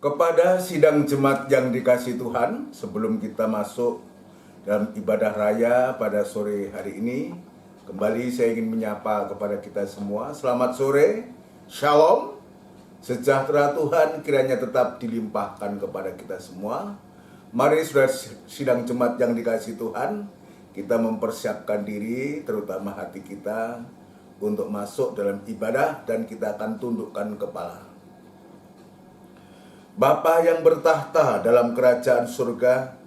Kepada sidang jemaat yang dikasihi Tuhan, sebelum kita masuk dalam ibadah raya pada sore hari ini, kembali saya ingin menyapa kepada kita semua. Selamat sore, Shalom, sejahtera Tuhan kiranya tetap dilimpahkan kepada kita semua. Mari saudara sidang jemaat yang dikasihi Tuhan, kita mempersiapkan diri, terutama hati kita, untuk masuk dalam ibadah dan kita akan tundukkan kepala. Bapa yang bertahta dalam kerajaan surga,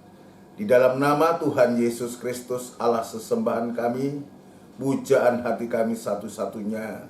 di dalam nama Tuhan Yesus Kristus Allah sesembahan kami, pujaan hati kami satu-satunya.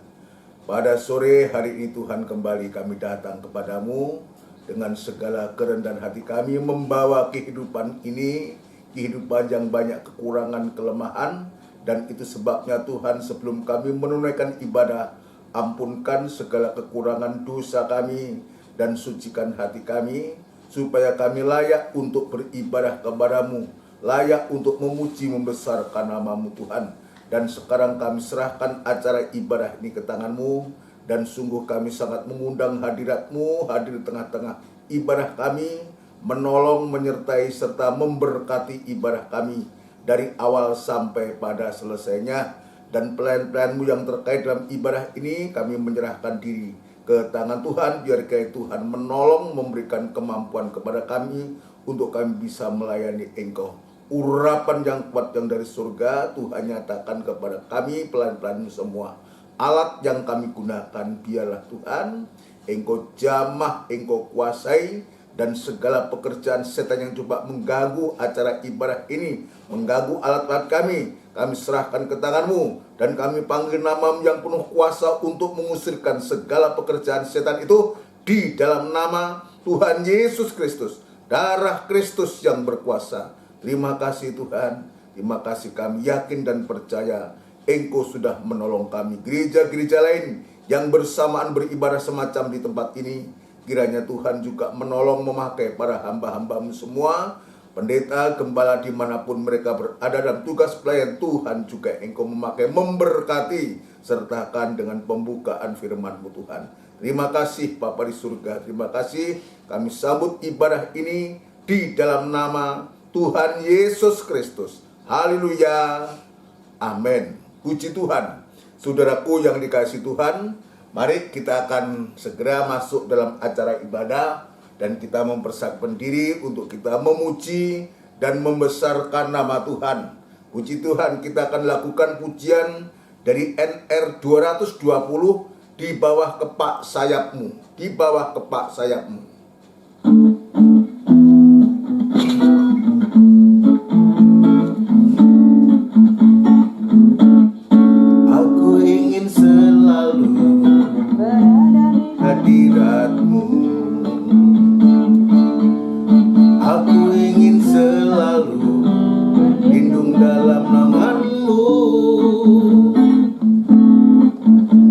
Pada sore hari ini Tuhan kembali kami datang kepadamu dengan segala kerendahan hati kami, membawa kehidupan ini, kehidupan yang banyak kekurangan, kelemahan, dan itu sebabnya Tuhan sebelum kami menunaikan ibadah, ampunkan segala kekurangan dosa kami, dan sucikan hati kami, supaya kami layak untuk beribadah kepadamu, layak untuk memuji membesarkan nama-Mu Tuhan. Dan sekarang kami serahkan acara ibadah ini ke tangan-Mu, dan sungguh kami sangat mengundang hadirat-Mu hadir di tengah-tengah ibadah kami, menolong, menyertai, serta memberkati ibadah kami dari awal sampai pada selesainya. Dan pelayan-pelayan-Mu yang terkait dalam ibadah ini, kami menyerahkan diri ke tangan Tuhan, biar Tuhan menolong, memberikan kemampuan kepada kami untuk kami bisa melayani Engkau. Urapan yang kuat yang dari surga Tuhan nyatakan kepada kami, pelayan-pelayan semua. Alat yang kami gunakan, biarlah Tuhan Engkau jamah, Engkau kuasai, dan segala pekerjaan setan yang coba mengganggu acara ibadah ini, mengganggu alat-alat kami serahkan ke tangan-Mu, dan kami panggil nama-Mu yang penuh kuasa untuk mengusirkan segala pekerjaan setan itu di dalam nama Tuhan Yesus Kristus, darah Kristus yang berkuasa. Terima kasih Tuhan, terima kasih, kami yakin dan percaya Engkau sudah menolong kami. Gereja-gereja lain yang bersamaan beribadah semacam di tempat ini, kiranya Tuhan juga menolong memakai para hamba-hamba-Mu semua, pendeta, gembala dimanapun mereka berada dalam tugas pelayan, Tuhan juga Engkau memakai, memberkati, sertakan dengan pembukaan firman-Mu Tuhan. Terima kasih Bapa di surga, terima kasih, kami sambut ibadah ini di dalam nama Tuhan Yesus Kristus. Haleluya, amin. Puji Tuhan. Saudaraku yang dikasihi Tuhan, mari kita akan segera masuk dalam acara ibadah, dan kita mempersiapkan diri untuk kita memuji dan membesarkan nama Tuhan. Puji Tuhan, kita akan lakukan pujian dari NR 220, di bawah kepak sayap-Mu, di bawah kepak sayap-Mu. Aku ingin selalu berada di hadirat-Mu. Aku ingin selalu lindung dalam naungan-Mu,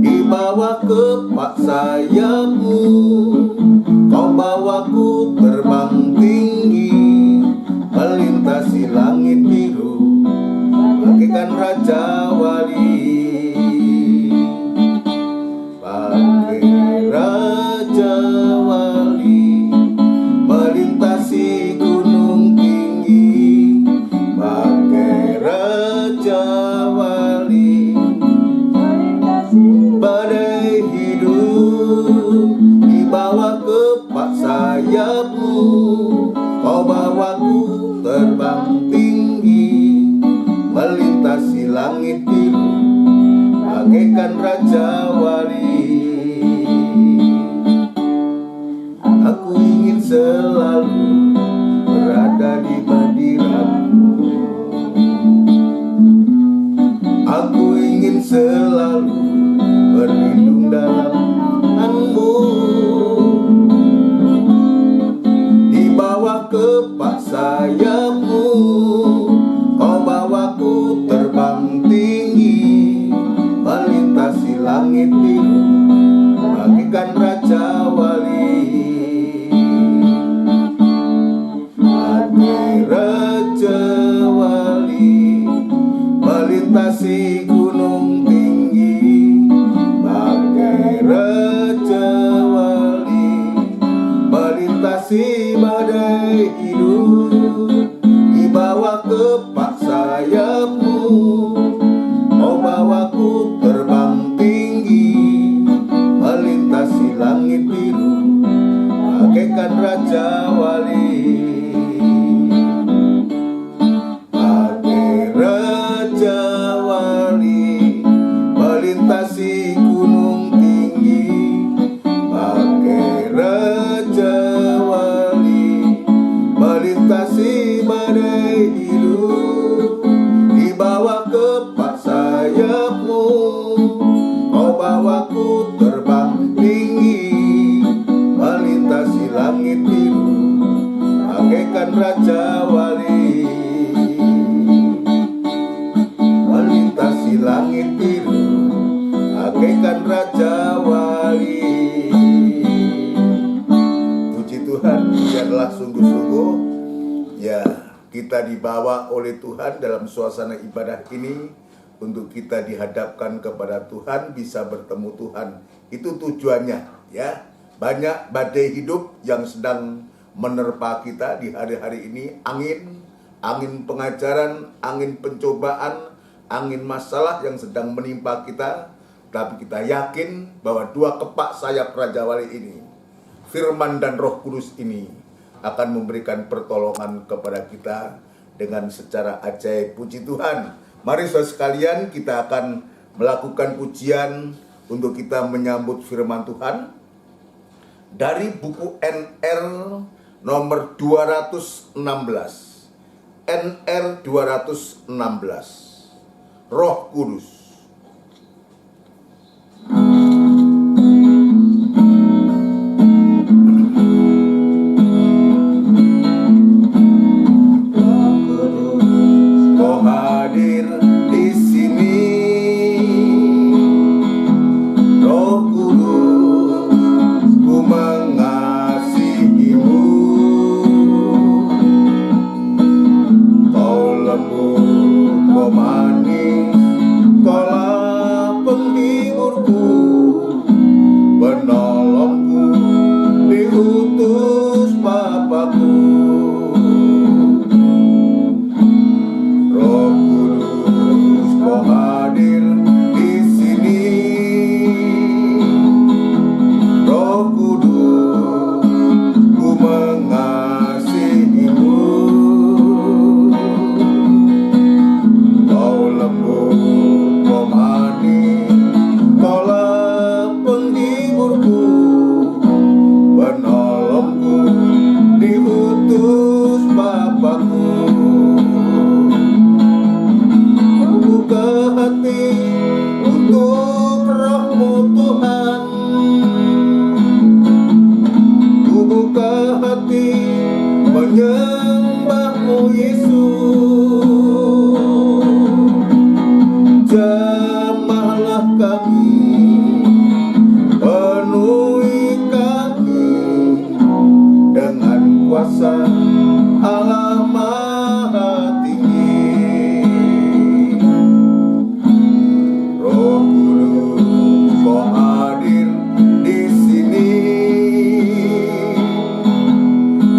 di bawah kepak sayap-Mu, Kau bawaku terbang tinggi, melintasi langit biru, bagaikan Raja Wali, bagai Raja Wali, melintasi gunung tinggi, bagai Raja Wali, badai hidup di bawah kepak sayap-Mu, Kau bawaku terbang tinggi, melintasi langit biru, bagaikan Raja Wali. Aku ingin selalu berada di hadirat-Mu. Aku ingin selalu berlindung dalam naungan-Mu, di bawah kepak sayap-Mu, Kau bawaku terbang tinggi, melintasi langit biru, bagaikan Raja Wali, bagai Raja Wali, melintasi gunung tinggi, bagai Raja Wali, melintasi melintasi gunung tinggi, pakai Raja Wali, melintasi badai hidup, dibawa kepak sayapmu, kau bawaku terbang tinggi, melintasi langit biru, bagaikan Raja Wali, melintasi langit biru, bagaikan Raja Wali. Puji Tuhan, biarlah sungguh-sungguh ya kita dibawa oleh Tuhan dalam suasana ibadah ini untuk kita dihadapkan kepada Tuhan, bisa bertemu Tuhan. Itu tujuannya ya. Banyak badai hidup yang sedang menerpa kita di hari-hari ini, angin pengajaran, angin pencobaan, angin masalah yang sedang menimpa kita. Tapi kita yakin bahwa dua kepak sayap Raja Wali ini, firman dan Roh Kudus ini, akan memberikan pertolongan kepada kita dengan secara ajaib. Puji Tuhan. Mari saudara sekalian, kita akan melakukan pujian untuk kita menyambut firman Tuhan dari buku NR nomor 216. NR 216. Roh Kudus. Kau hadir di sini, Roh Kudus, ku mengasihimu. Kau lembut, kau manis, kaulah penghiburku, penolongku, diutus Bapakku. Roh Kudus, kau hadir di sini. Roh Kudus, ku mengasihimu. Kau lembut, kau manis, kaulah penghiburku, penolongku, diutus Bapakku. Buka hati untuk Roh-Mu Tuhan, ku buka hati menyembah-Mu Yesus. Jamahlah kami, penuhi kami dengan kuasa Allah Maha Tinggi. Roh Kudus, kau hadir di sini.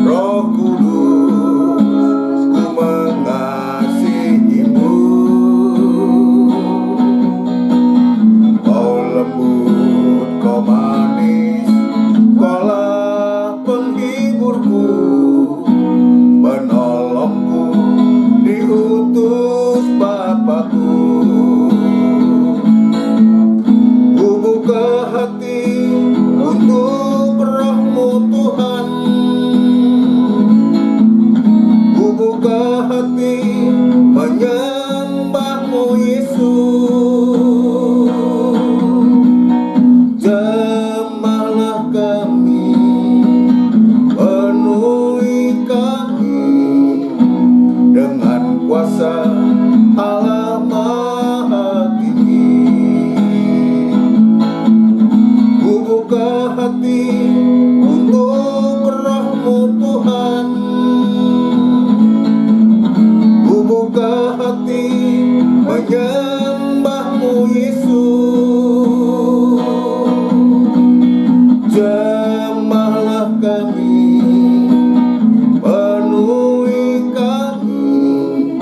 Roh Kudus, ku mengasihimu. Kau lembut, kau manis, kaulah penghiburku, penolongku, diutus Bapakku. Ku buka hati untuk Roh-Mu Tuhan, ku buka hati menyembah-Mu Yesus. Jamahlah kami, penuhi kami dengan kuasa Allah Maha Tinggi. Ku buka hati untuk Roh-Mu Tuhan, ku buka hati menyembah-Mu Yesus. Jamahlah kami, penuhi kami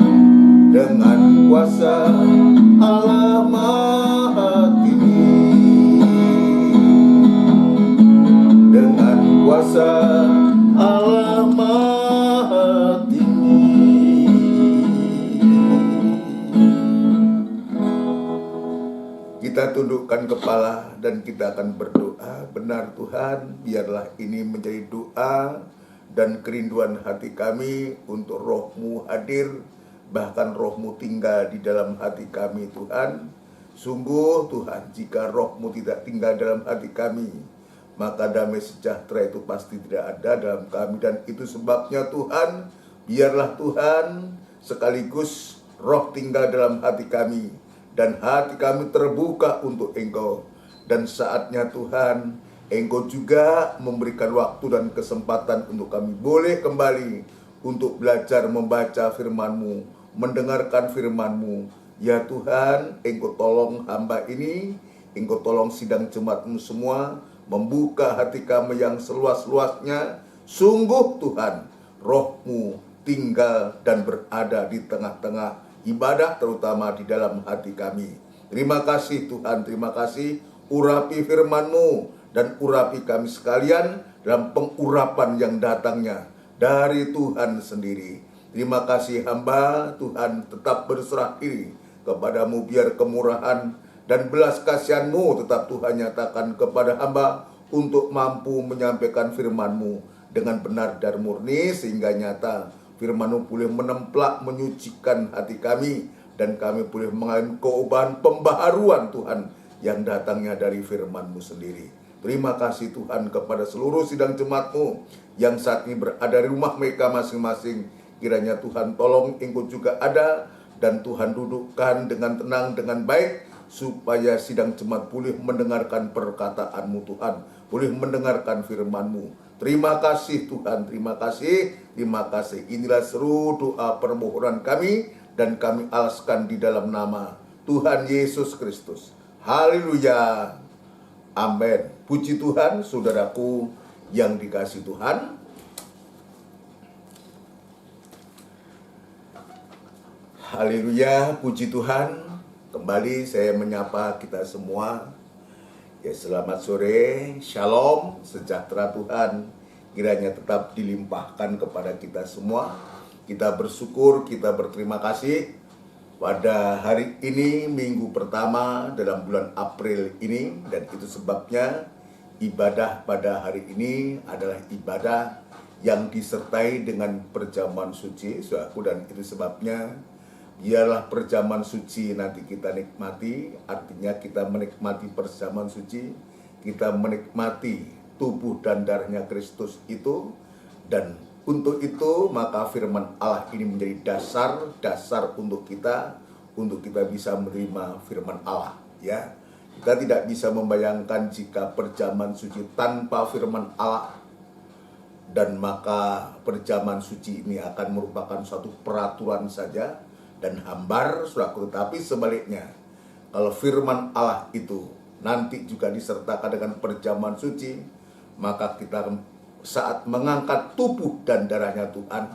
dengan kuasa Allah Maha Tinggi, dengan kuasa Allah Maha Tinggi. Kita tunduk tundukkan kepala dan kita akan berdoa. Benar Tuhan, biarlah ini menjadi doa dan kerinduan hati kami untuk Roh-Mu hadir, bahkan Roh-Mu tinggal di dalam hati kami Tuhan. Sungguh Tuhan, jika Roh-Mu tidak tinggal dalam hati kami, maka damai sejahtera itu pasti tidak ada dalam kami. Dan itu sebabnya Tuhan, biarlah Tuhan sekaligus Roh tinggal dalam hati kami, dan hati kami terbuka untuk Engkau. Dan saatnya Tuhan, Engkau juga memberikan waktu dan kesempatan untuk kami boleh kembali untuk belajar membaca firman-Mu, mendengarkan firman-Mu. Ya Tuhan, Engkau tolong hamba ini, Engkau tolong sidang jemaat-Mu semua, membuka hati kami yang seluas-luasnya. Sungguh Tuhan, Roh-Mu tinggal dan berada di tengah-tengah ibadah, terutama di dalam hati kami. Terima kasih Tuhan, terima kasih. Urapi firman-Mu dan urapi kami sekalian dalam pengurapan yang datangnya dari Tuhan sendiri. Terima kasih hamba Tuhan tetap berserah diri kepadamu, biar kemurahan dan belas kasihan-Mu tetap Tuhan nyatakan kepada hamba untuk mampu menyampaikan firman-Mu dengan benar dan murni, sehingga nyata firman-Mu boleh menemplak, menyucikan hati kami, dan kami boleh mengalami keubahan, pembaharuan Tuhan yang datangnya dari firman-Mu sendiri. Terima kasih Tuhan kepada seluruh sidang jemaat-Mu yang saat ini berada di rumah mereka masing-masing. Kiranya Tuhan tolong Engkau juga ada, dan Tuhan dudukkan dengan tenang, dengan baik, supaya sidang jemaat boleh mendengarkan perkataan-Mu Tuhan, boleh mendengarkan firman-Mu. Terima kasih Tuhan, terima kasih, terima kasih. Inilah seru doa permohonan kami, dan kami alaskan di dalam nama Tuhan Yesus Kristus. Haleluya, amin. Puji Tuhan, saudaraku yang dikasihi Tuhan. Haleluya, puji Tuhan. Kembali saya menyapa kita semua. Ya, selamat sore, shalom, sejahtera Tuhan kiranya tetap dilimpahkan kepada kita semua. Kita bersyukur, kita berterima kasih pada hari ini, minggu pertama dalam bulan April ini. Dan itu sebabnya ibadah pada hari ini adalah ibadah yang disertai dengan perjamuan suci, saudaraku. Dan itu sebabnya biarlah perjamuan suci nanti kita nikmati. Artinya kita menikmati perjamuan suci, kita menikmati tubuh dan darahnya Kristus itu. Dan untuk itu maka firman Allah ini menjadi dasar untuk kita bisa menerima firman Allah. Ya, kita tidak bisa membayangkan jika perjamuan suci tanpa firman Allah, dan maka perjamuan suci ini akan merupakan suatu peraturan saja dan hambar, saudaraku. Tetapi sebaliknya, kalau firman Allah itu nanti juga disertakan dengan perjamuan suci, maka kita saat mengangkat tubuh dan darahnya Tuhan,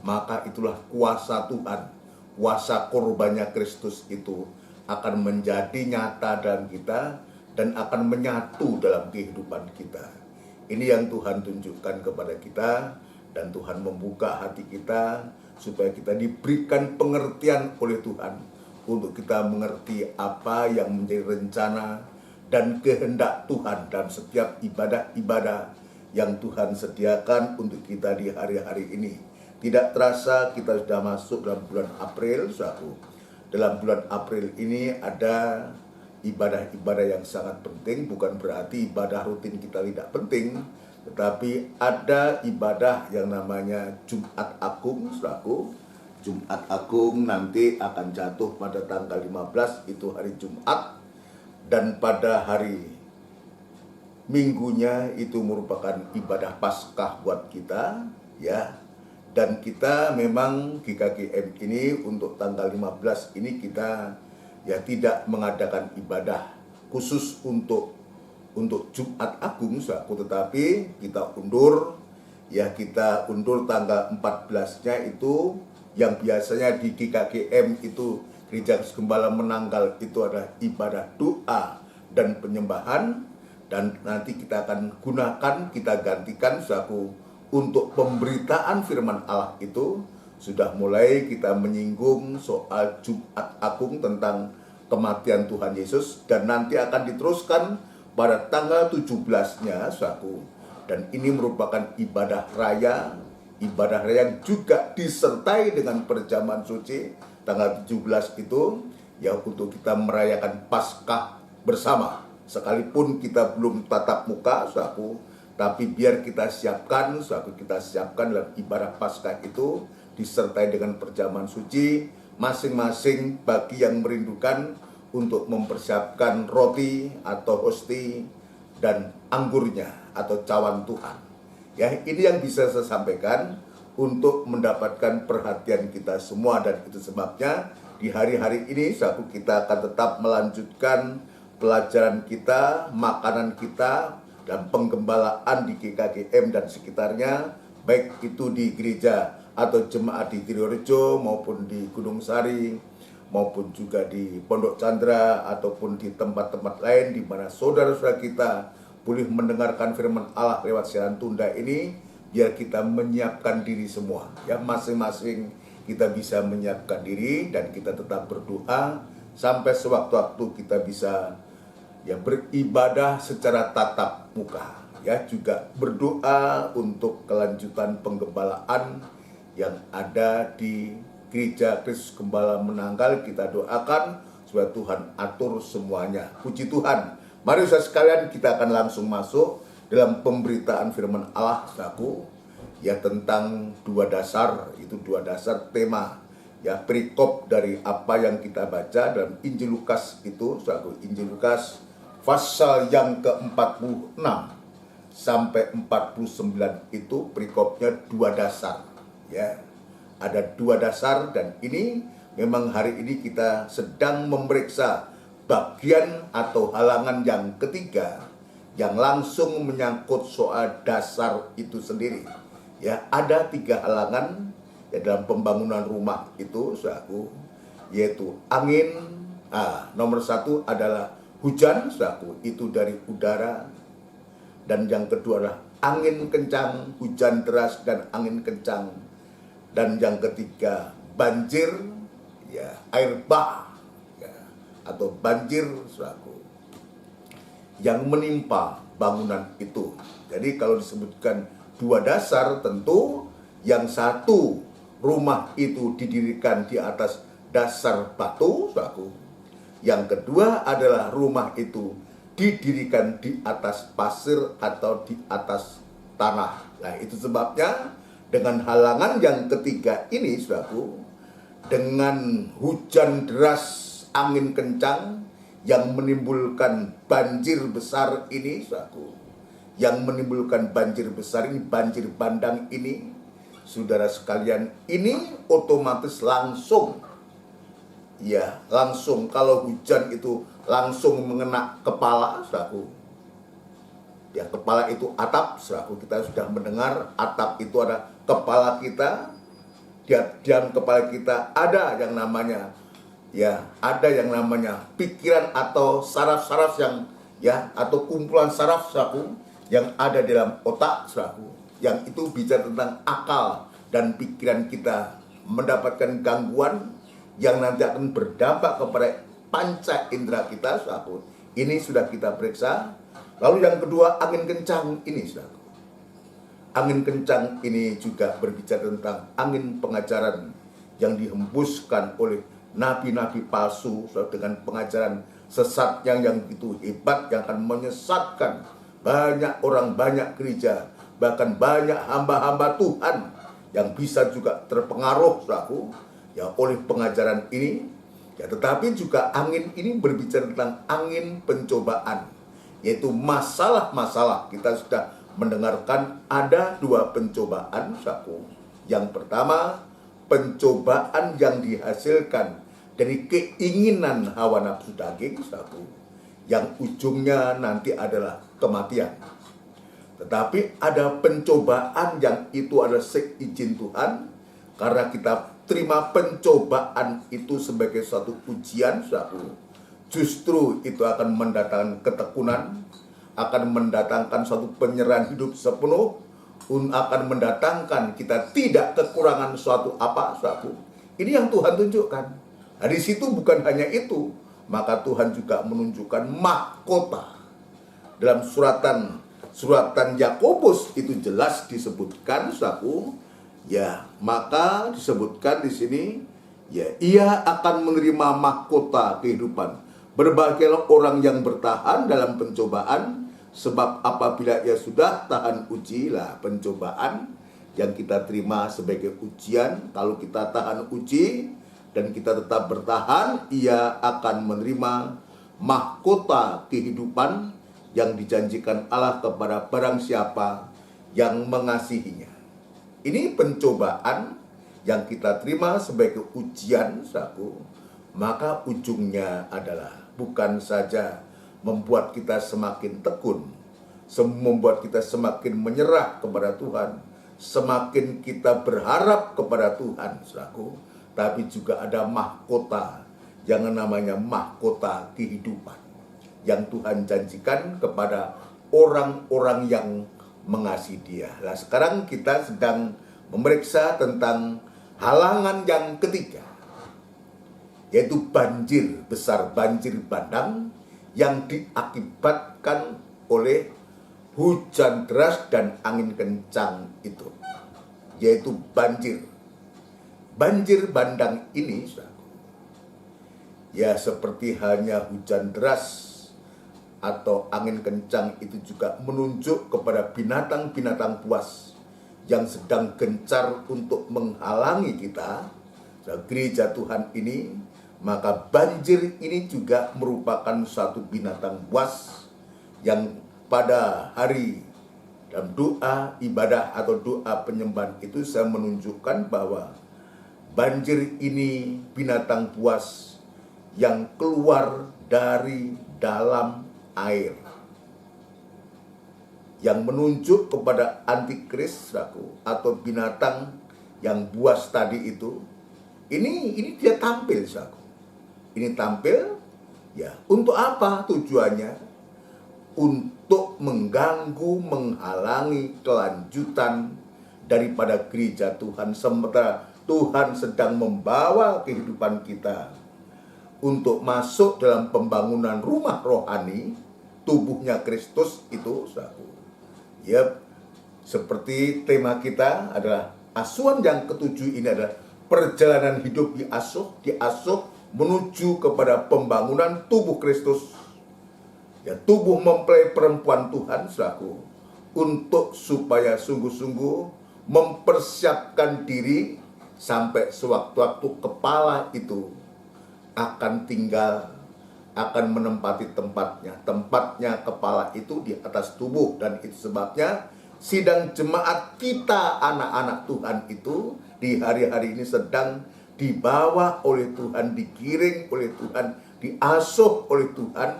maka itulah kuasa Tuhan, kuasa korbannya Kristus itu akan menjadi nyata dalam kita dan akan menyatu dalam kehidupan kita. Ini yang Tuhan tunjukkan kepada kita, dan Tuhan membuka hati kita supaya kita diberikan pengertian oleh Tuhan untuk kita mengerti apa yang menjadi rencana dan kehendak Tuhan dalam setiap ibadah-ibadah yang Tuhan sediakan untuk kita di hari-hari ini. Tidak terasa kita sudah masuk dalam bulan April, saudaraku. Dalam bulan April ini ada ibadah-ibadah yang sangat penting. Bukan berarti ibadah rutin kita tidak penting, tetapi ada ibadah yang namanya Jumat Agung, saudaraku. Jumat Agung nanti akan jatuh pada tanggal 15, itu hari Jumat. Dan pada hari minggunya itu merupakan ibadah Paskah buat kita, ya. Dan kita memang GKGM ini untuk tanggal 15 ini kita ya tidak mengadakan ibadah khusus untuk Jumat Agung, saudaraku, tetapi kita undur tanggal 14-nya itu, yang biasanya di GKGM itu Gereja Gembala Menanggal itu adalah ibadah doa dan penyembahan, dan nanti kita akan kita gantikan, saudaraku, untuk pemberitaan firman Allah itu. Sudah mulai kita menyinggung soal Jumat Agung tentang kematian Tuhan Yesus, dan nanti akan diteruskan pada tanggal 17-nya, saudaraku. Dan ini merupakan ibadah raya yang juga disertai dengan perjamuan suci tanggal 17 itu, ya, untuk kita merayakan Paskah bersama. Sekalipun kita belum tatap muka, saudaraku, tapi biar kita siapkan, saudaraku, kita siapkan dalam ibadah Paskah itu disertai dengan perjamuan suci, masing-masing bagi yang merindukan untuk mempersiapkan roti atau hosti dan anggurnya atau cawan Tuhan. Ya, ini yang bisa saya sampaikan untuk mendapatkan perhatian kita semua, dan itu sebabnya di hari-hari ini saudaraku, kita akan tetap melanjutkan pelajaran kita, makanan kita, dan penggembalaan di GKGM dan sekitarnya, baik itu di gereja atau jemaat di Triorejo maupun di Gunung Sari maupun juga di Pondok Chandra ataupun di tempat-tempat lain di mana saudara-saudara kita boleh mendengarkan firman Allah lewat siaran tunda ini. Biar kita menyiapkan diri semua, ya, masing-masing kita bisa menyiapkan diri, dan kita tetap berdoa sampai sewaktu-waktu kita bisa, ya, beribadah secara tatap muka, ya, juga berdoa untuk kelanjutan penggembalaan yang ada di Gereja Kristus Gembala Menanggal. Kita doakan supaya Tuhan atur semuanya. Puji Tuhan. Mari saudara sekalian, kita akan langsung masuk dalam pemberitaan firman Allah, saudaraku, ya, tentang dua dasar tema, ya, perikop dari apa yang kita baca dalam Injil Lukas itu, saudaraku, Injil Lukas pasal yang ke-46 sampai 49 itu perikopnya dua dasar, ya. Ada dua dasar, dan ini memang hari ini kita sedang memeriksa bagian atau halangan yang ketiga yang langsung menyangkut soal dasar itu sendiri. Ya, ada 3 halangan, ya, dalam pembangunan rumah itu, saudaraku, yaitu angin. Nomor 1 adalah hujan, saudaraku, itu dari udara. Dan yang kedua adalah angin kencang, hujan deras dan angin kencang. Dan yang ketiga banjir, ya, air bah, ya, atau banjir, saudaraku, yang menimpa bangunan itu. Jadi kalau disebutkan dua dasar, tentu yang satu, rumah itu didirikan di atas dasar batu, saudaraku. Yang kedua adalah rumah itu didirikan di atas pasir atau di atas tanah. Nah, itu sebabnya dengan halangan yang ketiga ini, saudaraku, dengan hujan deras, angin kencang yang menimbulkan banjir besar ini, saudaraku, yang menimbulkan banjir besar ini, banjir bandang ini, saudara sekalian, ini otomatis langsung, ya, langsung, kalau hujan itu langsung mengena kepala, saudaraku. Ya, kepala itu atap, saudaraku, kita sudah mendengar atap itu ada kepala kita. Di dalam kepala kita ada yang namanya, ya, ada yang namanya pikiran atau saraf-saraf yang, ya, atau kumpulan saraf, saudaraku, yang ada di dalam otak, saudaraku, yang itu bicara tentang akal dan pikiran kita mendapatkan gangguan yang nanti akan berdampak kepada panca indera kita, saudaraku. Ini sudah kita periksa. Lalu yang kedua, angin kencang ini, saudaraku. Angin kencang ini juga berbicara tentang angin pengajaran yang dihembuskan oleh nabi-nabi palsu, dengan pengajaran sesat yang begitu hebat, yang akan menyesatkan banyak orang, banyak gereja, bahkan banyak hamba-hamba Tuhan yang bisa juga terpengaruh, saudaraku, ya, oleh pengajaran ini. Ya, tetapi juga angin ini berbicara tentang angin pencobaan, yaitu masalah-masalah. Kita sudah mendengarkan ada 2 pencobaan, saudaraku. Yang pertama, pencobaan yang dihasilkan dari keinginan hawa nafsu daging, saudaraku, yang ujungnya nanti adalah kematian. Tetapi ada pencobaan yang itu adalah seizin Tuhan, karena kita terima pencobaan itu sebagai suatu ujian, saudaraku. Justru itu akan mendatangkan ketekunan, akan mendatangkan suatu penyerahan hidup sepenuh, akan mendatangkan kita tidak kekurangan suatu apa, saudaraku. Ini yang Tuhan tunjukkan. Nah, di situ bukan hanya itu, maka Tuhan juga menunjukkan mahkota. Dalam suratan Yakobus itu jelas disebutkan, saudaraku, ya, maka disebutkan di sini, ya, ia akan menerima mahkota kehidupan. Berbahagialah orang yang bertahan dalam pencobaan, sebab apabila ia sudah tahan uji, lah pencobaan yang kita terima sebagai ujian, kalau kita tahan uji dan kita tetap bertahan, ia akan menerima mahkota kehidupan yang dijanjikan Allah kepada barang siapa yang mengasihinya. Ini pencobaan yang kita terima sebagai ujian, saudaraku, maka ujungnya adalah bukan saja membuat kita semakin tekun, membuat kita semakin menyerah kepada Tuhan, semakin kita berharap kepada Tuhan, saudaraku, tapi juga ada mahkota yang namanya mahkota kehidupan yang Tuhan janjikan kepada orang-orang yang mengasihi Dia. Nah, sekarang kita sedang memeriksa tentang halangan yang ketiga, yaitu banjir besar, banjir bandang yang diakibatkan oleh hujan deras dan angin kencang itu, yaitu banjir. Banjir bandang ini, ya, seperti halnya hujan deras atau angin kencang itu juga menunjuk kepada binatang-binatang buas yang sedang gencar untuk menghalangi kita, gereja Tuhan ini. Maka banjir ini juga merupakan suatu binatang buas yang pada hari dalam doa ibadah atau doa penyembahan itu saya menunjukkan bahwa banjir ini binatang buas yang keluar dari dalam air, yang menunjuk kepada antikris, atau binatang yang buas tadi itu. Ini dia tampil, saudaraku. Ini tampil, ya, untuk apa tujuannya? Untuk mengganggu, menghalangi kelanjutan daripada gereja Tuhan, sementara Tuhan sedang membawa kehidupan kita untuk masuk dalam pembangunan rumah rohani, tubuhnya Kristus itu, saudaraku. Ya, seperti tema kita adalah asuhan yang ketujuh ini adalah perjalanan hidup diasuh menuju kepada pembangunan tubuh Kristus. Ya, tubuh mempelai perempuan Tuhan, saudaraku, untuk supaya sungguh-sungguh mempersiapkan diri sampai sewaktu-waktu kepala itu akan tinggal, akan menempati tempatnya kepala itu di atas tubuh. Dan itu sebabnya sidang jemaat kita, anak-anak Tuhan itu di hari-hari ini sedang dibawa oleh Tuhan, digiring oleh Tuhan, diasuh oleh Tuhan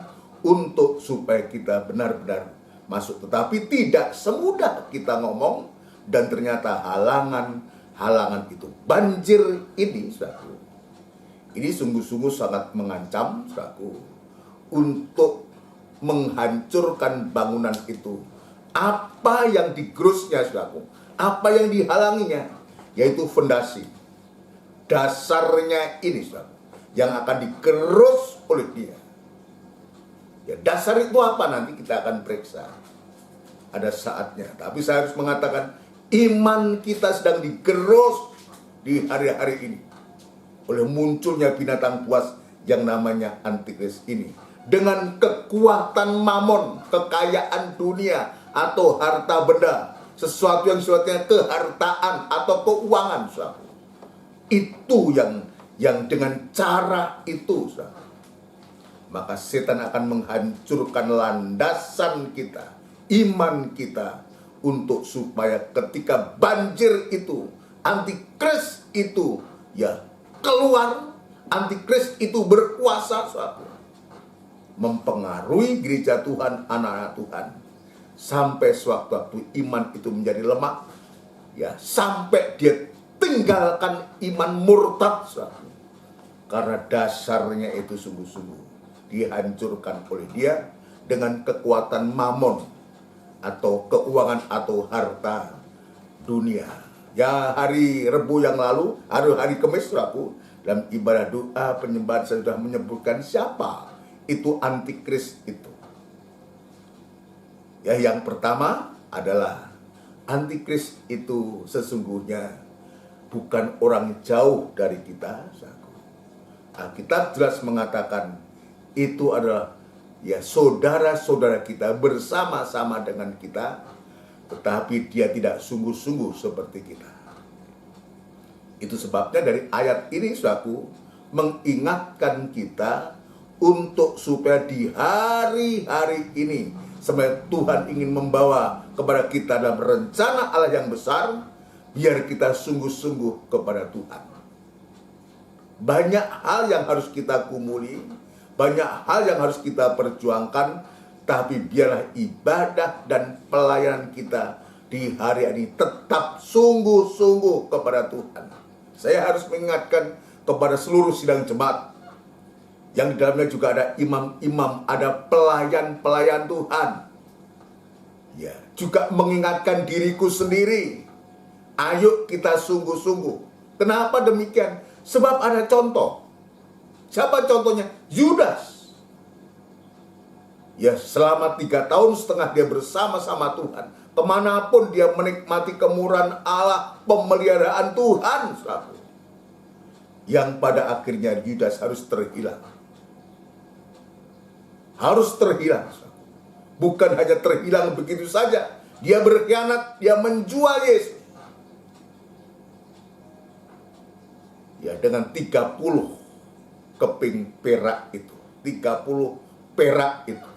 untuk supaya kita benar-benar masuk. Tetapi tidak semudah kita ngomong, dan ternyata halangan itu, banjir ini, saudaraku, ini sungguh-sungguh sangat mengancam, saudaraku, untuk menghancurkan bangunan itu. Apa yang digerusnya, saudaraku? Apa yang dihalanginya? Yaitu fondasi. Dasarnya ini, saudaraku, yang akan digerus oleh dia. Ya, dasar itu apa? Nanti kita akan periksa. Ada saatnya. Tapi saya harus mengatakan, iman kita sedang digerus di hari-hari ini oleh munculnya binatang buas yang namanya antikris ini, dengan kekuatan mamon, kekayaan dunia atau harta benda, sesuatu yang sifatnya kehartaan atau keuangan, saudara. Itu yang dengan cara itu, saudara, maka setan akan menghancurkan landasan kita, iman kita, untuk supaya ketika banjir itu, antikris itu, ya, keluar, antikris itu berkuasa, saudara, mempengaruhi gereja Tuhan, anak-anak Tuhan, sampai sewaktu-waktu iman itu menjadi lemah, ya, sampai dia tinggalkan iman murtad, saudara, karena dasarnya itu sungguh-sungguh dihancurkan oleh dia dengan kekuatan mamon atau keuangan atau harta dunia. Ya, hari Rebu yang lalu, hari Kamis, saudaraku, dalam ibadah doa penyembahan saya sudah menyebutkan siapa itu antikris itu. Ya, yang pertama adalah antikris itu sesungguhnya bukan orang jauh dari kita. Alkitab jelas mengatakan itu adalah ya saudara-saudara kita bersama-sama dengan kita, tetapi dia tidak sungguh-sungguh seperti kita. Itu sebabnya dari ayat ini saudaraku mengingatkan kita untuk supaya di hari-hari ini sebenarnya Tuhan ingin membawa kepada kita dalam rencana Allah yang besar, biar kita sungguh-sungguh kepada Tuhan. Banyak hal yang harus kita kumuli, banyak hal yang harus kita perjuangkan, tapi biarlah ibadah dan pelayanan kita di hari ini tetap sungguh-sungguh kepada Tuhan. Saya harus mengingatkan kepada seluruh sidang jemaat, yang di dalamnya juga ada imam-imam, ada pelayan-pelayan Tuhan. Ya, juga mengingatkan diriku sendiri. Ayo kita sungguh-sungguh. Kenapa demikian? Sebab ada contoh. Siapa contohnya? Yudas. Ya, selama 3,5 tahun dia bersama-sama Tuhan. Kemanapun dia menikmati kemurahan Allah, pemeliharaan Tuhan. Yang pada akhirnya Yudas harus terhilang. Harus terhilang. Bukan hanya terhilang begitu saja. Dia berkhianat, dia menjual Yesus. Ya, dengan 30 keping perak itu. 30 perak itu.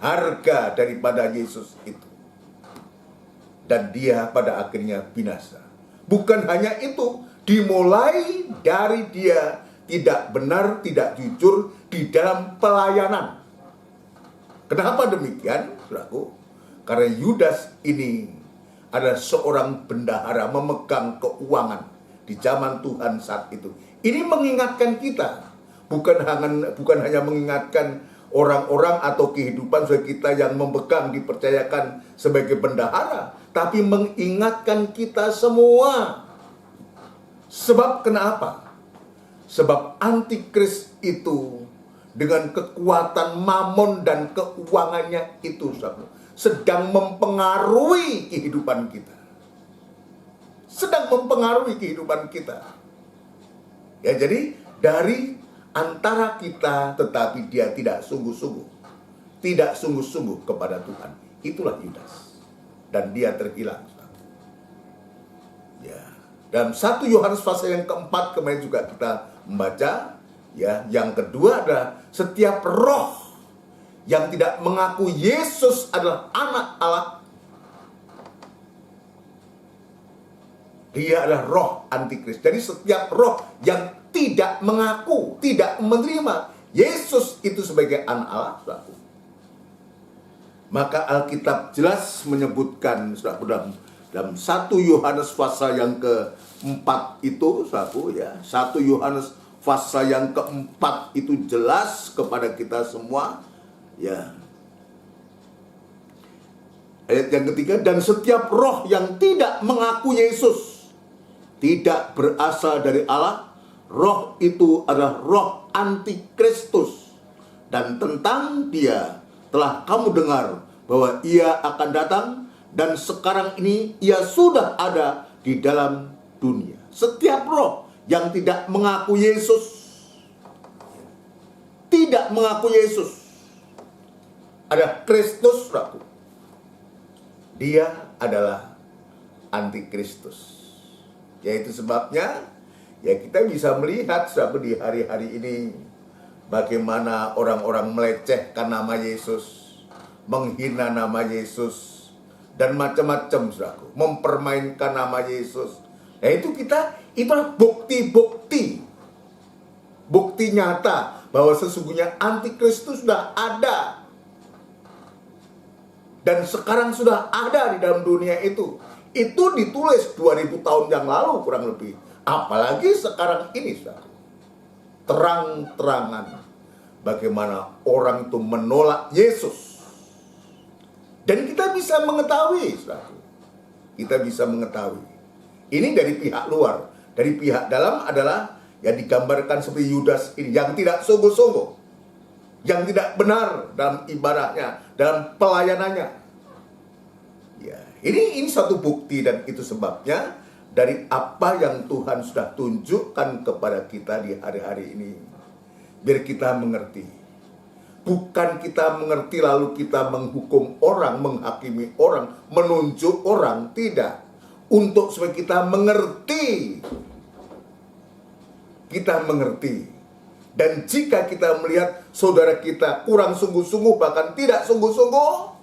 Harga daripada Yesus itu. Dan dia pada akhirnya binasa. Bukan hanya itu, dimulai dari dia tidak benar, tidak jujur di dalam pelayanan. Kenapa demikian, saudaraku? Karena Yudas ini adalah seorang bendahara memegang keuangan di zaman Tuhan saat itu. Ini mengingatkan kita, bukan hanya mengingatkan orang-orang atau kehidupan kita yang memegang dipercayakan sebagai bendahara, tapi mengingatkan kita semua. Sebab kenapa? Sebab antikris itu dengan kekuatan mamon dan keuangannya itu sedang mempengaruhi kehidupan kita. Sedang mempengaruhi kehidupan kita. Ya, jadi dari antara kita tetapi dia tidak sungguh-sungguh. Tidak sungguh-sungguh kepada Tuhan. Itulah Yudas. Dan dia terhilang. Ya. Dalam 1 Yohanes pasal yang keempat kemarin juga kita membaca, ya, yang kedua adalah setiap roh yang tidak mengaku Yesus adalah anak Allah, dia adalah roh antikris. Jadi setiap roh yang tidak mengaku, tidak menerima Yesus itu sebagai anak Allah, saudaraku, maka Alkitab jelas menyebutkan, saudaraku, dalam 1 Yohanes pasal yang keempat itu, saudaraku, ya, 1 Yohanes pasal yang keempat itu jelas kepada kita semua, ya. Ayat yang ketiga, dan setiap roh yang tidak mengaku Yesus tidak berasal dari Allah. Roh itu adalah roh antikristus, dan tentang dia telah kamu dengar bahwa ia akan datang, dan sekarang ini ia sudah ada di dalam dunia. Setiap roh yang tidak mengaku Yesus, tidak mengaku Yesus ada Kristus, dia adalah antikristus. Yaitu sebabnya ya kita bisa melihat di hari-hari ini bagaimana orang-orang melecehkan nama Yesus, menghina nama Yesus, dan macam-macam, saudaraku, mempermainkan nama Yesus. Nah, itulah bukti-bukti nyata bahwa sesungguhnya antikristus sudah ada dan sekarang sudah ada di dalam dunia itu. Itu ditulis 2000 tahun yang lalu kurang lebih. Apalagi sekarang ini, saudara. Terang-terangan bagaimana orang itu menolak Yesus. Dan kita bisa mengetahui, saudara. Kita bisa mengetahui. Ini dari pihak luar. Dari pihak dalam adalah yang digambarkan seperti Yudas ini, yang tidak sungguh-sungguh, yang tidak benar dalam ibadahnya, dalam pelayanannya. Ya, ini satu bukti, dan itu sebabnya dari apa yang Tuhan sudah tunjukkan kepada kita di hari-hari ini, biar kita mengerti. Bukan kita mengerti lalu kita menghukum orang, menghakimi orang, menunjuk orang, tidak. Untuk supaya kita mengerti. Kita mengerti. Dan jika kita melihat saudara kita kurang sungguh-sungguh, bahkan tidak sungguh-sungguh,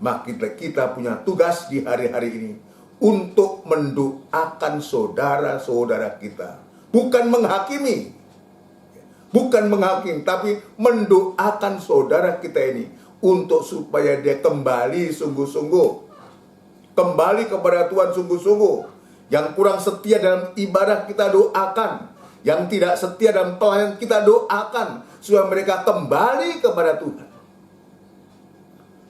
maka kita punya tugas di hari-hari ini untuk mendoakan saudara-saudara kita. Bukan menghakimi. Bukan menghakimi, tapi mendoakan saudara kita ini untuk supaya dia kembali sungguh-sungguh. Kembali kepada Tuhan sungguh-sungguh. Yang kurang setia dalam ibadah kita doakan. Yang tidak setia dalam pelayanan kita doakan. Supaya mereka kembali kepada Tuhan.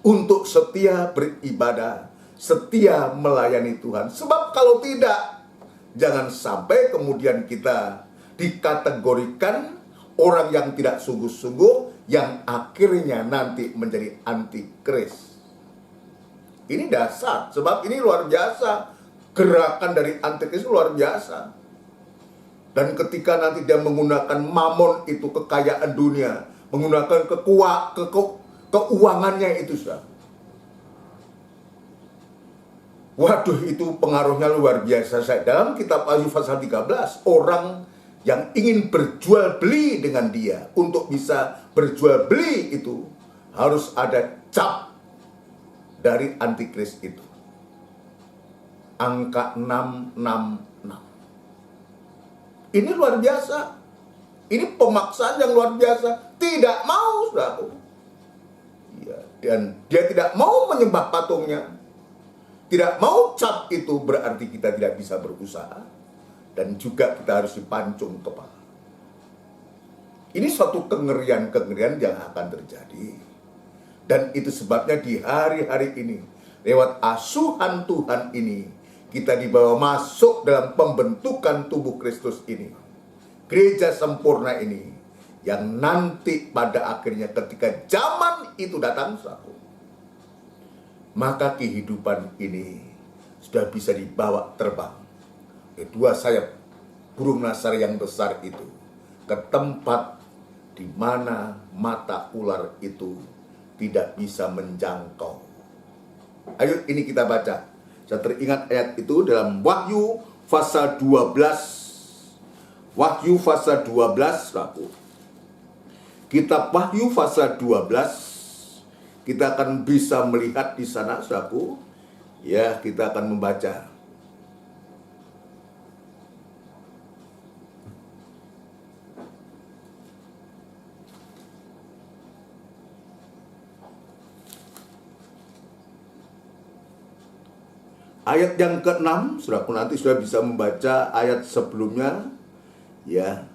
Untuk setia beribadah, setia melayani Tuhan. Sebab kalau tidak, jangan sampai kemudian kita dikategorikan orang yang tidak sungguh-sungguh, yang akhirnya nanti menjadi antikris. Ini dasar, sebab ini luar biasa. Gerakan dari antikris luar biasa. Dan ketika nanti dia menggunakan mamon itu, kekayaan dunia, menggunakan keuangannya itu, sudah. Waduh, itu pengaruhnya luar biasa. Dalam kitab Ayub pasal 13, orang yang ingin berjual beli dengan dia, untuk bisa berjual beli itu harus ada cap dari antikris itu. Angka 666. Ini luar biasa. Ini pemaksaan yang luar biasa. Tidak mau, saudaraku. Ya, dan dia tidak mau menyembah patungnya. Tidak mau cap itu, berarti kita tidak bisa berusaha. Dan juga kita harus dipancung kepala. Ini suatu kengerian-kengerian yang akan terjadi. Dan itu sebabnya di hari-hari ini, lewat asuhan Tuhan ini, kita dibawa masuk dalam pembentukan tubuh Kristus ini. Gereja sempurna ini, yang nanti pada akhirnya ketika zaman itu datang, maka kehidupan ini sudah bisa dibawa terbang. Dua sayap burung nasar yang besar itu ke tempat di mana mata ular itu tidak bisa menjangkau. Ayo ini kita baca. Saya teringat ayat itu dalam Wahyu pasal 12. Wahyu pasal 12, saudaraku. Kitab Wahyu pasal 12, kita akan bisa melihat di sana, saudaraku. Ya, kita akan membaca. Ayat yang ke-6, saudaraku nanti sudah bisa membaca ayat sebelumnya. Ya,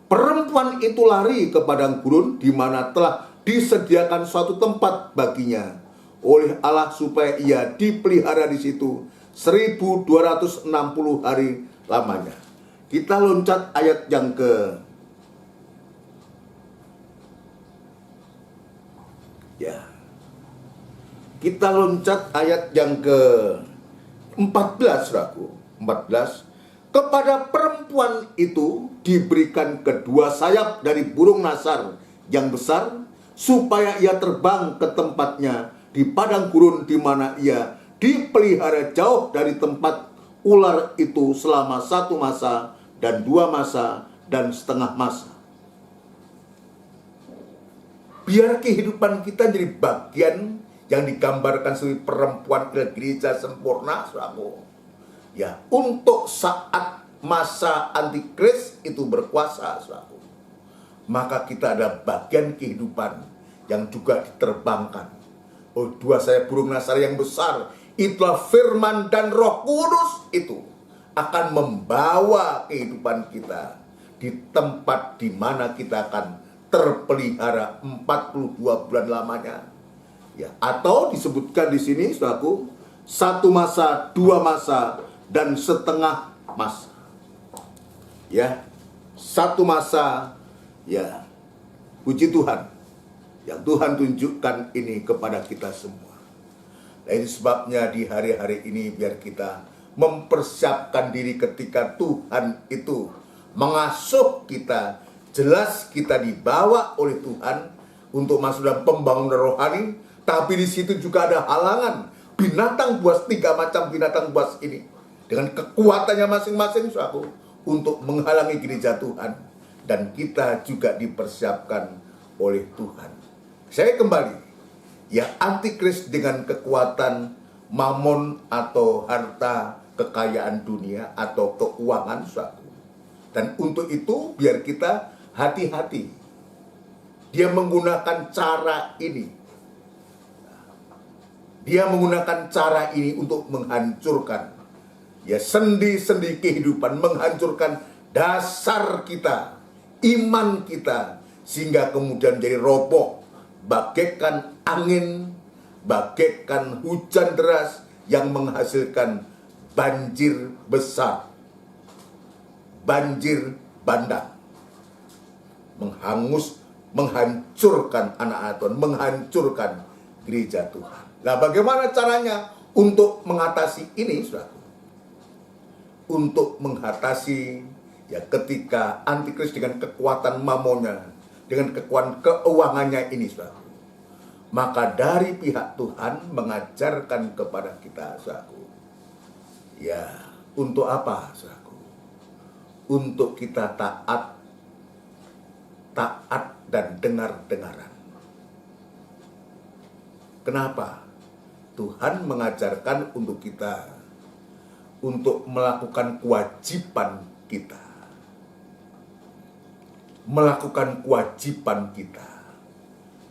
perempuan itu lari ke padang gurun di mana telah disediakan suatu tempat baginya oleh Allah supaya ia dipelihara di situ 1260 hari lamanya. Kita loncat ayat yang Kita loncat ayat yang ke-14, saudaraku. 14. Kepada perempuan itu diberikan kedua sayap dari burung nasar yang besar, supaya ia terbang ke tempatnya di padang gurun di mana ia dipelihara jauh dari tempat ular itu selama 1 masa dan 2 masa dan setengah masa. Biar kehidupan kita jadi bagian yang digambarkan sebagai perempuan gereja sempurna, saudaraku. Ya, untuk saat masa antikris itu berkuasa, saudaraku, maka kita ada bagian kehidupan yang juga diterbangkan. Oh, 2 sayap burung nasar yang besar, itulah firman dan Roh Kudus itu akan membawa kehidupan kita di tempat di mana kita akan terpelihara 42 bulan lamanya. Ya, atau disebutkan di sini, saudaraku, 1 masa, 2 masa, dan setengah masa. Ya, satu masa, ya, puji Tuhan, yang Tuhan tunjukkan ini kepada kita semua. Nah, ini sebabnya di hari-hari ini biar kita mempersiapkan diri ketika Tuhan itu mengasuh kita. Jelas kita dibawa oleh Tuhan untuk masuk dalam pembangunan rohani, tapi di situ juga ada halangan. Binatang buas, 3 macam binatang buas ini dengan kekuatannya masing-masing, saudaraku, untuk menghalangi gereja Tuhan. Dan kita juga dipersiapkan oleh Tuhan. Saya kembali, ya, antikris dengan kekuatan mamon atau harta kekayaan dunia atau keuangan, saudaraku. Dan untuk itu biar kita hati-hati. Dia menggunakan cara ini. Dia menggunakan cara ini untuk menghancurkan, ya, sendi-sendi kehidupan, menghancurkan dasar kita, iman kita, sehingga kemudian jadi roboh, bagaikan angin, bagaikan hujan deras yang menghasilkan banjir besar, banjir bandang, menghancurkan anak-anak Tuhan, menghancurkan gereja Tuhan. Nah, bagaimana caranya untuk mengatasi ini, saudara? Untuk mengatasi, ya, ketika antikris dengan kekuatan mamonnya, dengan kekuatan keuangannya ini, saudara, maka dari pihak Tuhan mengajarkan kepada kita, saudara, ya, untuk apa, saudara? Untuk kita taat dan dengar-dengaran. Kenapa? Tuhan mengajarkan untuk kita untuk melakukan kewajiban kita. Melakukan kewajiban kita.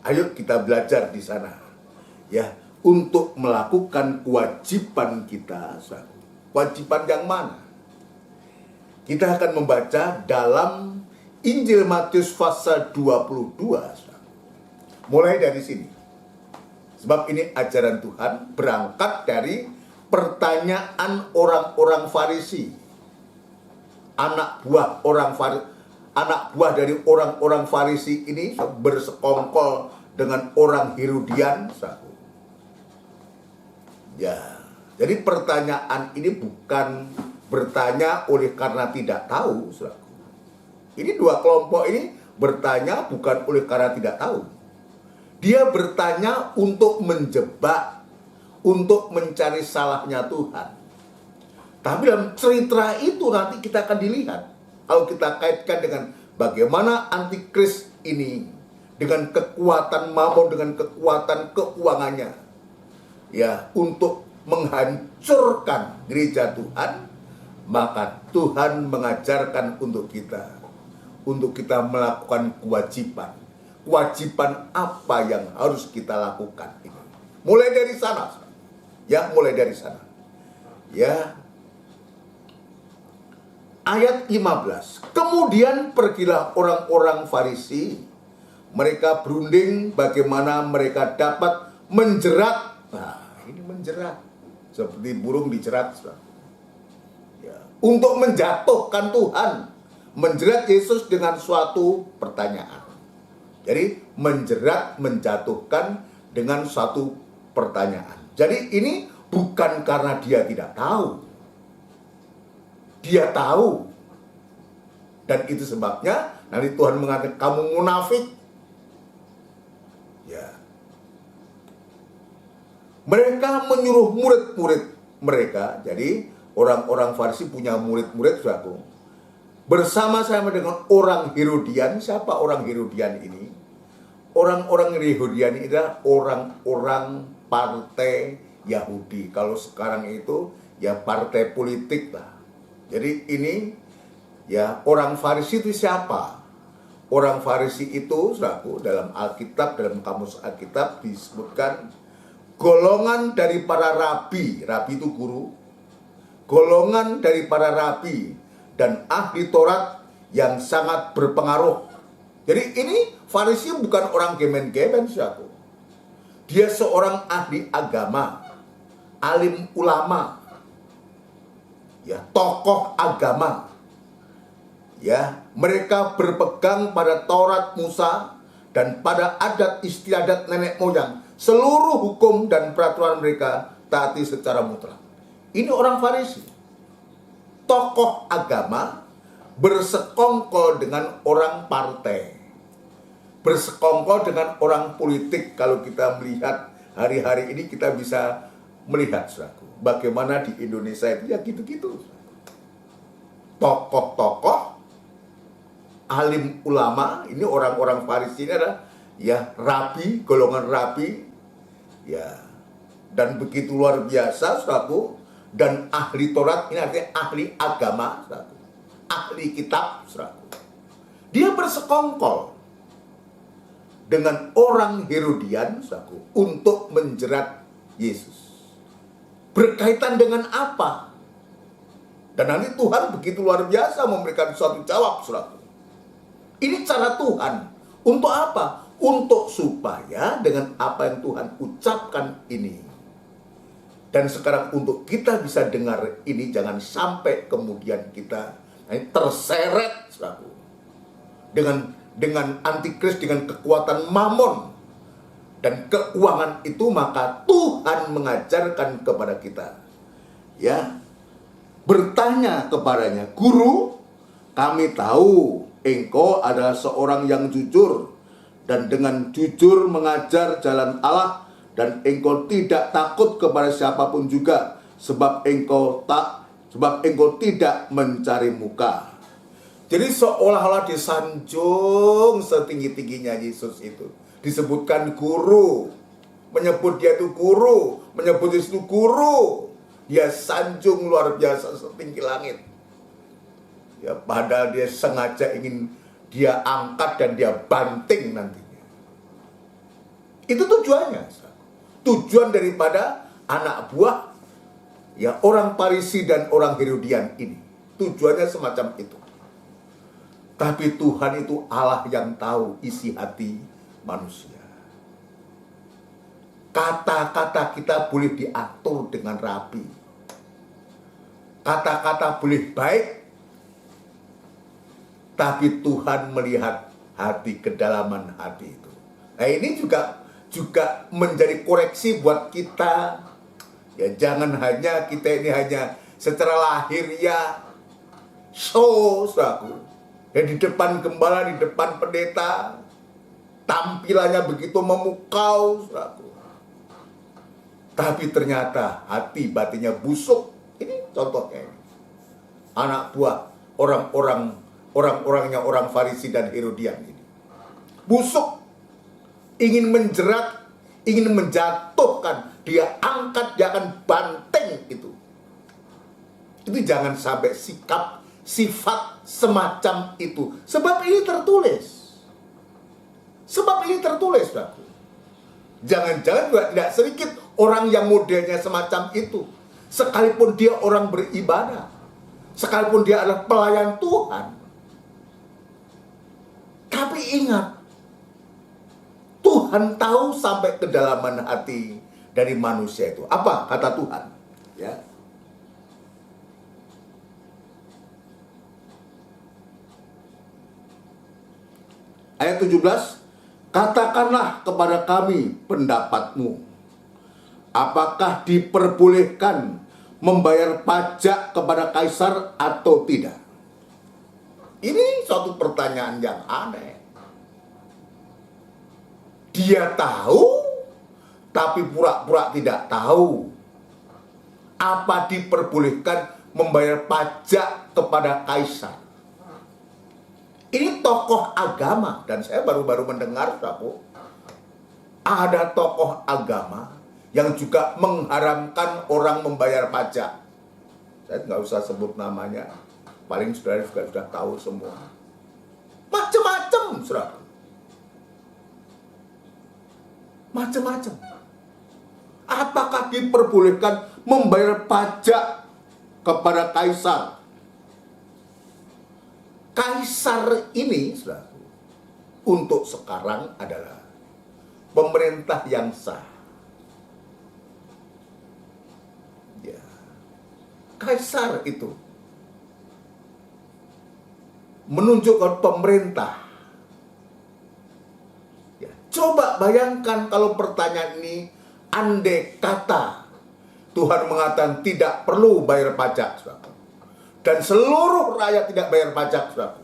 Ayo kita belajar di sana. Ya, untuk melakukan kewajiban kita. Kewajiban yang mana? Kita akan membaca dalam Injil Matius pasal 22. Mulai dari sini. Sebab ini ajaran Tuhan berangkat dari pertanyaan orang-orang Farisi. Anak buah dari orang-orang Farisi ini bersekongkol dengan orang Herodian. Ya, jadi pertanyaan ini bukan bertanya oleh karena tidak tahu. Ini dua kelompok ini bertanya bukan oleh karena tidak tahu. Dia bertanya untuk menjebak, untuk mencari salahnya Tuhan. Tapi dalam cerita itu nanti kita akan dilihat, kalau kita kaitkan dengan bagaimana antikris ini, dengan kekuatan mamon, dengan kekuatan keuangannya, ya, untuk menghancurkan gereja Tuhan, maka Tuhan mengajarkan untuk kita melakukan kewajiban. Kewajiban apa yang harus kita lakukan ini? Mulai dari sana. Ya, mulai dari sana. Ya. Ayat 15. Kemudian pergilah orang-orang Farisi. Mereka berunding bagaimana mereka dapat menjerat. Nah, ini menjerat. Seperti burung dijerat. Ya. Untuk menjatuhkan Tuhan. Menjerat Yesus dengan suatu pertanyaan. Jadi menjerat, menjatuhkan dengan suatu pertanyaan. Jadi ini bukan karena dia tidak tahu. Dia tahu. Dan itu sebabnya nanti Tuhan mengatakan kamu munafik. Ya. Mereka menyuruh murid-murid mereka. Jadi orang-orang Farisi punya murid-murid, saudaraku, bersama-sama dengan orang Herodian. Siapa orang Herodian ini? Orang-orang Herodian ini adalah orang-orang partai Yahudi. Kalau sekarang itu ya partai politik lah. Jadi ini ya orang Farisi itu siapa? Orang Farisi itu, saudaraku, dalam Alkitab, dalam kamus Alkitab disebutkan golongan dari para rabi. Rabi itu guru. Golongan dari para rabi dan ahli Taurat yang sangat berpengaruh. Jadi ini Farisi bukan orang gemen-gemen, saudaraku. Dia seorang ahli agama, alim ulama, ya, tokoh agama Ya, mereka berpegang pada Taurat Musa dan pada adat istiadat nenek moyang. Seluruh hukum dan peraturan mereka taati secara mutlak. Ini orang Farisi, tokoh agama, bersekongkol dengan orang partai, bersekongkol dengan orang politik. Kalau kita melihat hari-hari ini, kita bisa melihat, saudaraku, bagaimana di Indonesia itu ya gitu-gitu. Tokoh-tokoh, alim ulama, ini orang-orang Farisi ini adalah ya rabi, golongan rabi, ya, dan begitu luar biasa, saudaraku. Dan ahli Taurat ini artinya ahli agama, saudaraku, ahli kitab, saudaraku. Dia bersekongkol dengan orang Herodian, saudaraku, untuk menjerat Yesus. Berkaitan dengan apa? Dan nanti Tuhan begitu luar biasa memberikan suatu jawab, saudaraku. Ini cara Tuhan. Untuk apa? Untuk supaya dengan apa yang Tuhan ucapkan ini. Dan sekarang untuk kita bisa dengar ini, jangan sampai kemudian kita terseret, saudaraku, dengan antikris, dengan kekuatan mamon dan keuangan itu. Maka Tuhan mengajarkan kepada kita, ya, bertanya kepadanya, "Guru, kami tahu engkau adalah seorang yang jujur dan dengan jujur mengajar jalan Allah, dan engkau tidak takut kepada siapapun juga, sebab engkau tidak mencari muka." Jadi seolah-olah disanjung setinggi-tingginya Yesus itu. Disebutkan guru, menyebut dia itu guru, menyebut Yesus itu guru. Dia sanjung luar biasa setinggi langit. Ya, padahal dia sengaja ingin dia angkat dan dia banting nantinya. Itu tujuannya. Tujuan daripada anak buah, ya, orang Farisi dan orang Herodian ini. Tujuannya semacam itu. Tapi Tuhan itu Allah yang tahu isi hati manusia. Kata-kata kita boleh diatur dengan rapi. Kata-kata boleh baik, tapi Tuhan melihat hati, kedalaman hati itu. Nah, ini juga menjadi koreksi buat kita. Ya, jangan hanya kita ini hanya secara lahir ya show, saudaraku. Ya, di depan gembala, di depan pendeta, tampilannya begitu memukau, saudaraku. Tapi ternyata hati batinnya busuk. Ini contohnya. Anak buah orang-orangnya orang Farisi dan Herodian ini. Busuk. Ingin menjerat, ingin menjatuhkan, dia angkat, dia akan banting itu. Itu jangan sampai sikap, sifat semacam itu. Sebab ini tertulis. Saudaraku. Jangan-jangan juga tidak sedikit orang yang modelnya semacam itu. Sekalipun dia orang beribadah, sekalipun dia adalah pelayan Tuhan. Tapi ingat, Tuhan tahu sampai kedalaman hati dari manusia itu. Apa kata Tuhan? Ya. Ayat 17, "Katakanlah kepada kami pendapatmu. Apakah diperbolehkan membayar pajak kepada kaisar atau tidak?" Ini suatu pertanyaan yang aneh. Dia tahu, tapi pura-pura tidak tahu. Apa diperbolehkan membayar pajak kepada kaisar? Ini tokoh agama, dan saya baru-baru mendengar, saudaraku, ada tokoh agama yang juga mengharamkan orang membayar pajak. Saya nggak usah sebut namanya, paling saudara juga sudah tahu semua. Macam-macam, saudara. Macam-macam. Apakah diperbolehkan membayar pajak kepada kaisar? Kaisar ini, saudaraku, untuk sekarang adalah pemerintah yang sah. Ya. Kaisar itu. menunjuk ke pemerintah. Ya, coba bayangkan kalau pertanyaan ini, andai kata Tuhan mengatakan tidak perlu bayar pajak, saudara, dan seluruh rakyat tidak bayar pajak, saudara.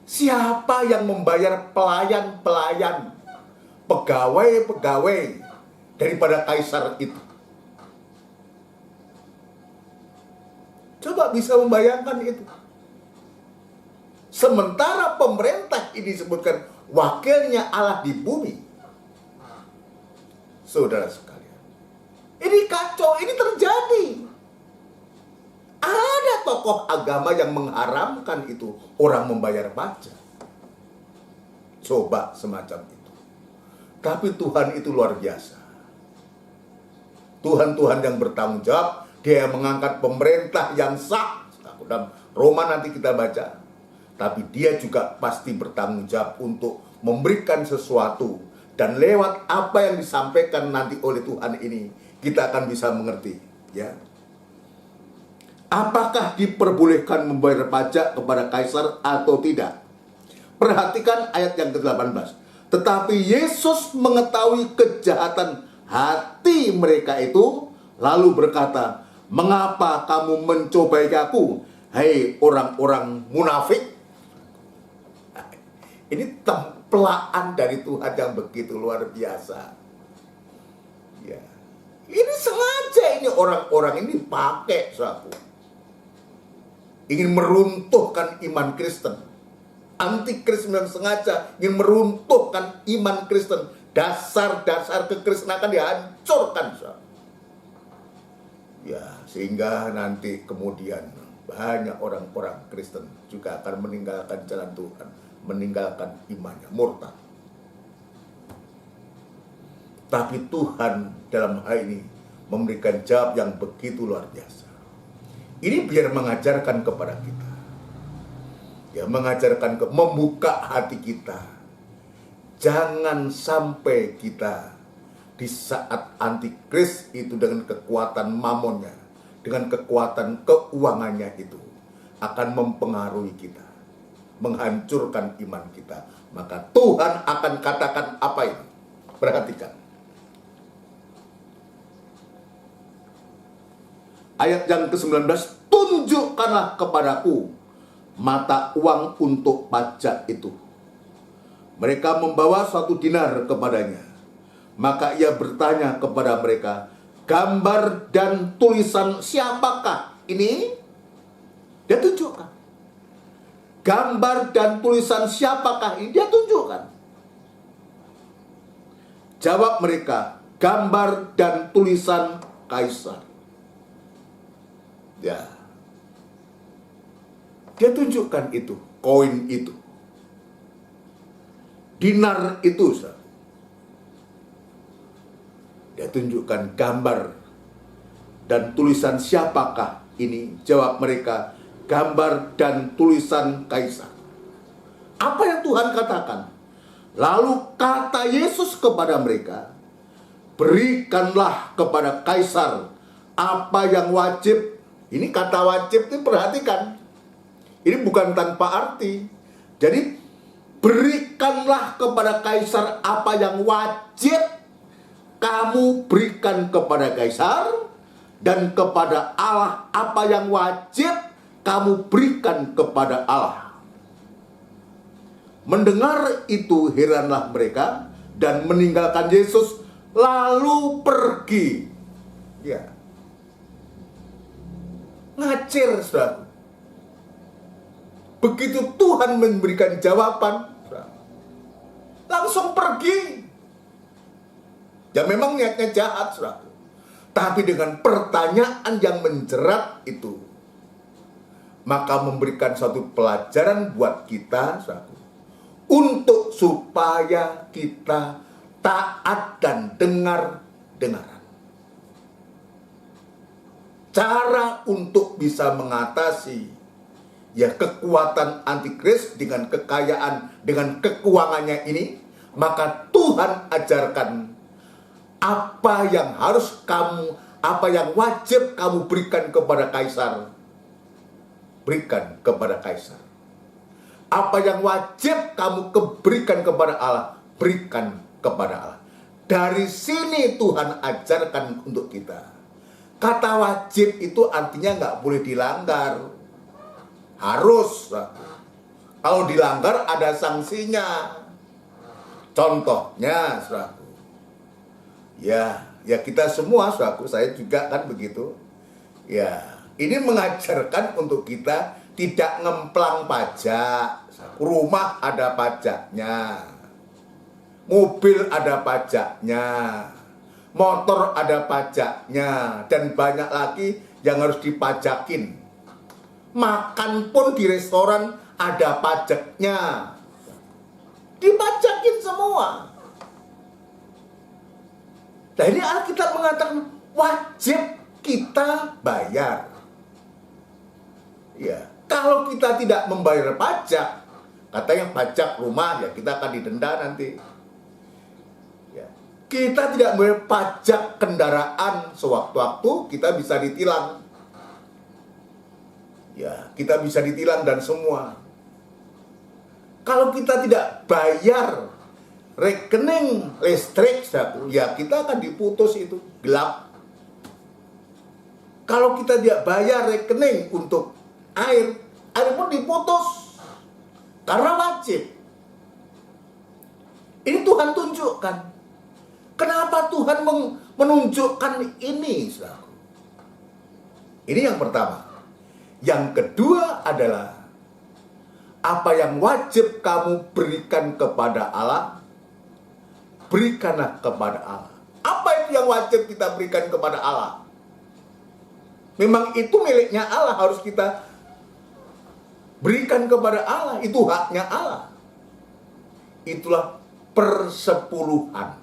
Siapa yang membayar pelayan-pelayan, pegawai-pegawai daripada kaisar itu? Coba bisa membayangkan itu. Sementara pemerintah ini disebutkan wakilnya Allah di bumi. Saudara sekalian, ini kacau, ini terjadi. Ada tokoh agama yang mengharamkan itu orang membayar pajak. Coba semacam itu. Tapi Tuhan itu luar biasa. Tuhan yang bertanggung jawab. Dia mengangkat pemerintah yang sah. Dalam Roma nanti kita baca. Tapi dia juga pasti bertanggung jawab untuk memberikan sesuatu. Dan lewat apa yang disampaikan nanti oleh Tuhan ini, kita akan bisa mengerti. Ya. Apakah diperbolehkan membayar pajak kepada kaisar atau tidak? Perhatikan ayat yang ke-18. Tetapi Yesus mengetahui kejahatan hati mereka itu, lalu berkata, mengapa kamu mencobai aku, hai orang-orang munafik? Ini templaan dari Tuhan yang begitu luar biasa. Ya. Ini sengaja ini orang-orang ini pakai suatu. Ingin meruntuhkan iman Kristen. Antikris yang sengaja ingin meruntuhkan iman Kristen. Dasar-dasar kekristenan akan dihancurkan. Ya, sehingga nanti kemudian banyak orang-orang Kristen juga akan meninggalkan jalan Tuhan, meninggalkan imannya, murtad. Tapi Tuhan dalam hal ini memberikan jawab yang begitu luar biasa. Ini biar mengajarkan kepada kita. Ya, mengajarkan membuka hati kita. Jangan sampai kita di saat antikris itu dengan kekuatan mamonnya, dengan kekuatan keuangannya itu akan mempengaruhi kita, menghancurkan iman kita. Maka Tuhan akan katakan apa ini? Perhatikan. Ayat yang ke-19, tunjukkanlah kepadaku mata uang untuk pajak itu. Mereka membawa suatu dinar kepadanya. Maka ia bertanya kepada mereka, gambar dan tulisan siapakah ini? Dia tunjukkan. Gambar dan tulisan siapakah ini? Dia tunjukkan. Jawab mereka, gambar dan tulisan kaisar. Ya. Dia tunjukkan itu, koin itu. Dinar itu, saudara. Dia tunjukkan gambar dan tulisan siapakah ini? Jawab mereka, gambar dan tulisan kaisar. Apa yang Tuhan katakan? Lalu kata Yesus kepada mereka, berikanlah kepada kaisar apa yang wajib. Ini kata wajib itu perhatikan. Ini bukan tanpa arti. Jadi berikanlah kepada kaisar apa yang wajib kamu berikan kepada kaisar, dan kepada Allah apa yang wajib kamu berikan kepada Allah. Mendengar itu heranlah mereka dan meninggalkan Yesus lalu pergi. Ya. Ngacir, saudara. Begitu Tuhan memberikan jawaban, saudara, langsung pergi. Ya memang niatnya jahat, saudara. Tapi dengan pertanyaan yang menjerat itu, maka memberikan suatu pelajaran buat kita, saudara, untuk supaya kita taat dan dengar-dengaran. Cara untuk bisa mengatasi ya kekuatan antikris dengan kekayaan, dengan keuangannya ini, maka Tuhan ajarkan apa yang harus kamu, apa yang wajib kamu berikan kepada kaisar. berikan kepada kaisar. Apa yang wajib kamu berikan kepada Allah, berikan kepada Allah. Dari sini Tuhan ajarkan untuk kita. Kata wajib itu artinya nggak boleh dilanggar. Harus. Kalau dilanggar ada sanksinya. Contohnya, saudaraku. Ya kita semua, saudaraku, saya juga kan begitu. Ya, ini mengajarkan untuk kita tidak ngemplang pajak. Rumah ada pajaknya, mobil ada pajaknya, motor ada pajaknya, dan banyak lagi yang harus dipajakin. Makan pun di restoran ada pajaknya, dipajakin semua. Nah, ini Alkitab mengatakan wajib kita bayar. Ya, kalau kita tidak membayar pajak, katanya pajak rumah, ya kita akan didenda nanti. Ya, kita tidak membayar pajak kendaraan, sewaktu-waktu kita bisa ditilang. Ya, kita bisa ditilang dan semua. Kalau kita tidak bayar rekening listrik, ya kita akan diputus itu, gelap. Kalau kita tidak bayar rekening untuk air pun diputus karena wajib. Ini Tuhan tunjukkan. Kenapa Tuhan menunjukkan ini, saudaraku? Ini yang pertama. Yang kedua adalah apa yang wajib kamu berikan kepada Allah, berikanlah kepada Allah. Apa itu yang wajib kita berikan kepada Allah? Memang itu miliknya Allah, harus kita berikan kepada Allah, itu haknya Allah. Itulah persepuluhan.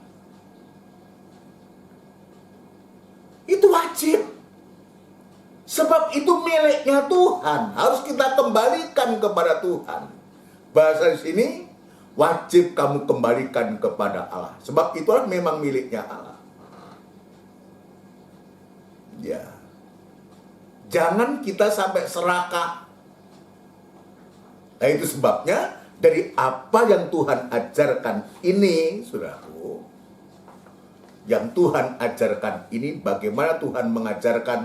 Itu wajib. Sebab itu miliknya Tuhan, harus kita kembalikan kepada Tuhan. Bahasa di sini, wajib kamu kembalikan kepada Allah. Sebab itulah memang miliknya Allah. Ya. Jangan kita sampai serakah. Nah, itu sebabnya dari apa yang Tuhan ajarkan ini, saudaraku, yang Tuhan ajarkan ini, bagaimana Tuhan mengajarkan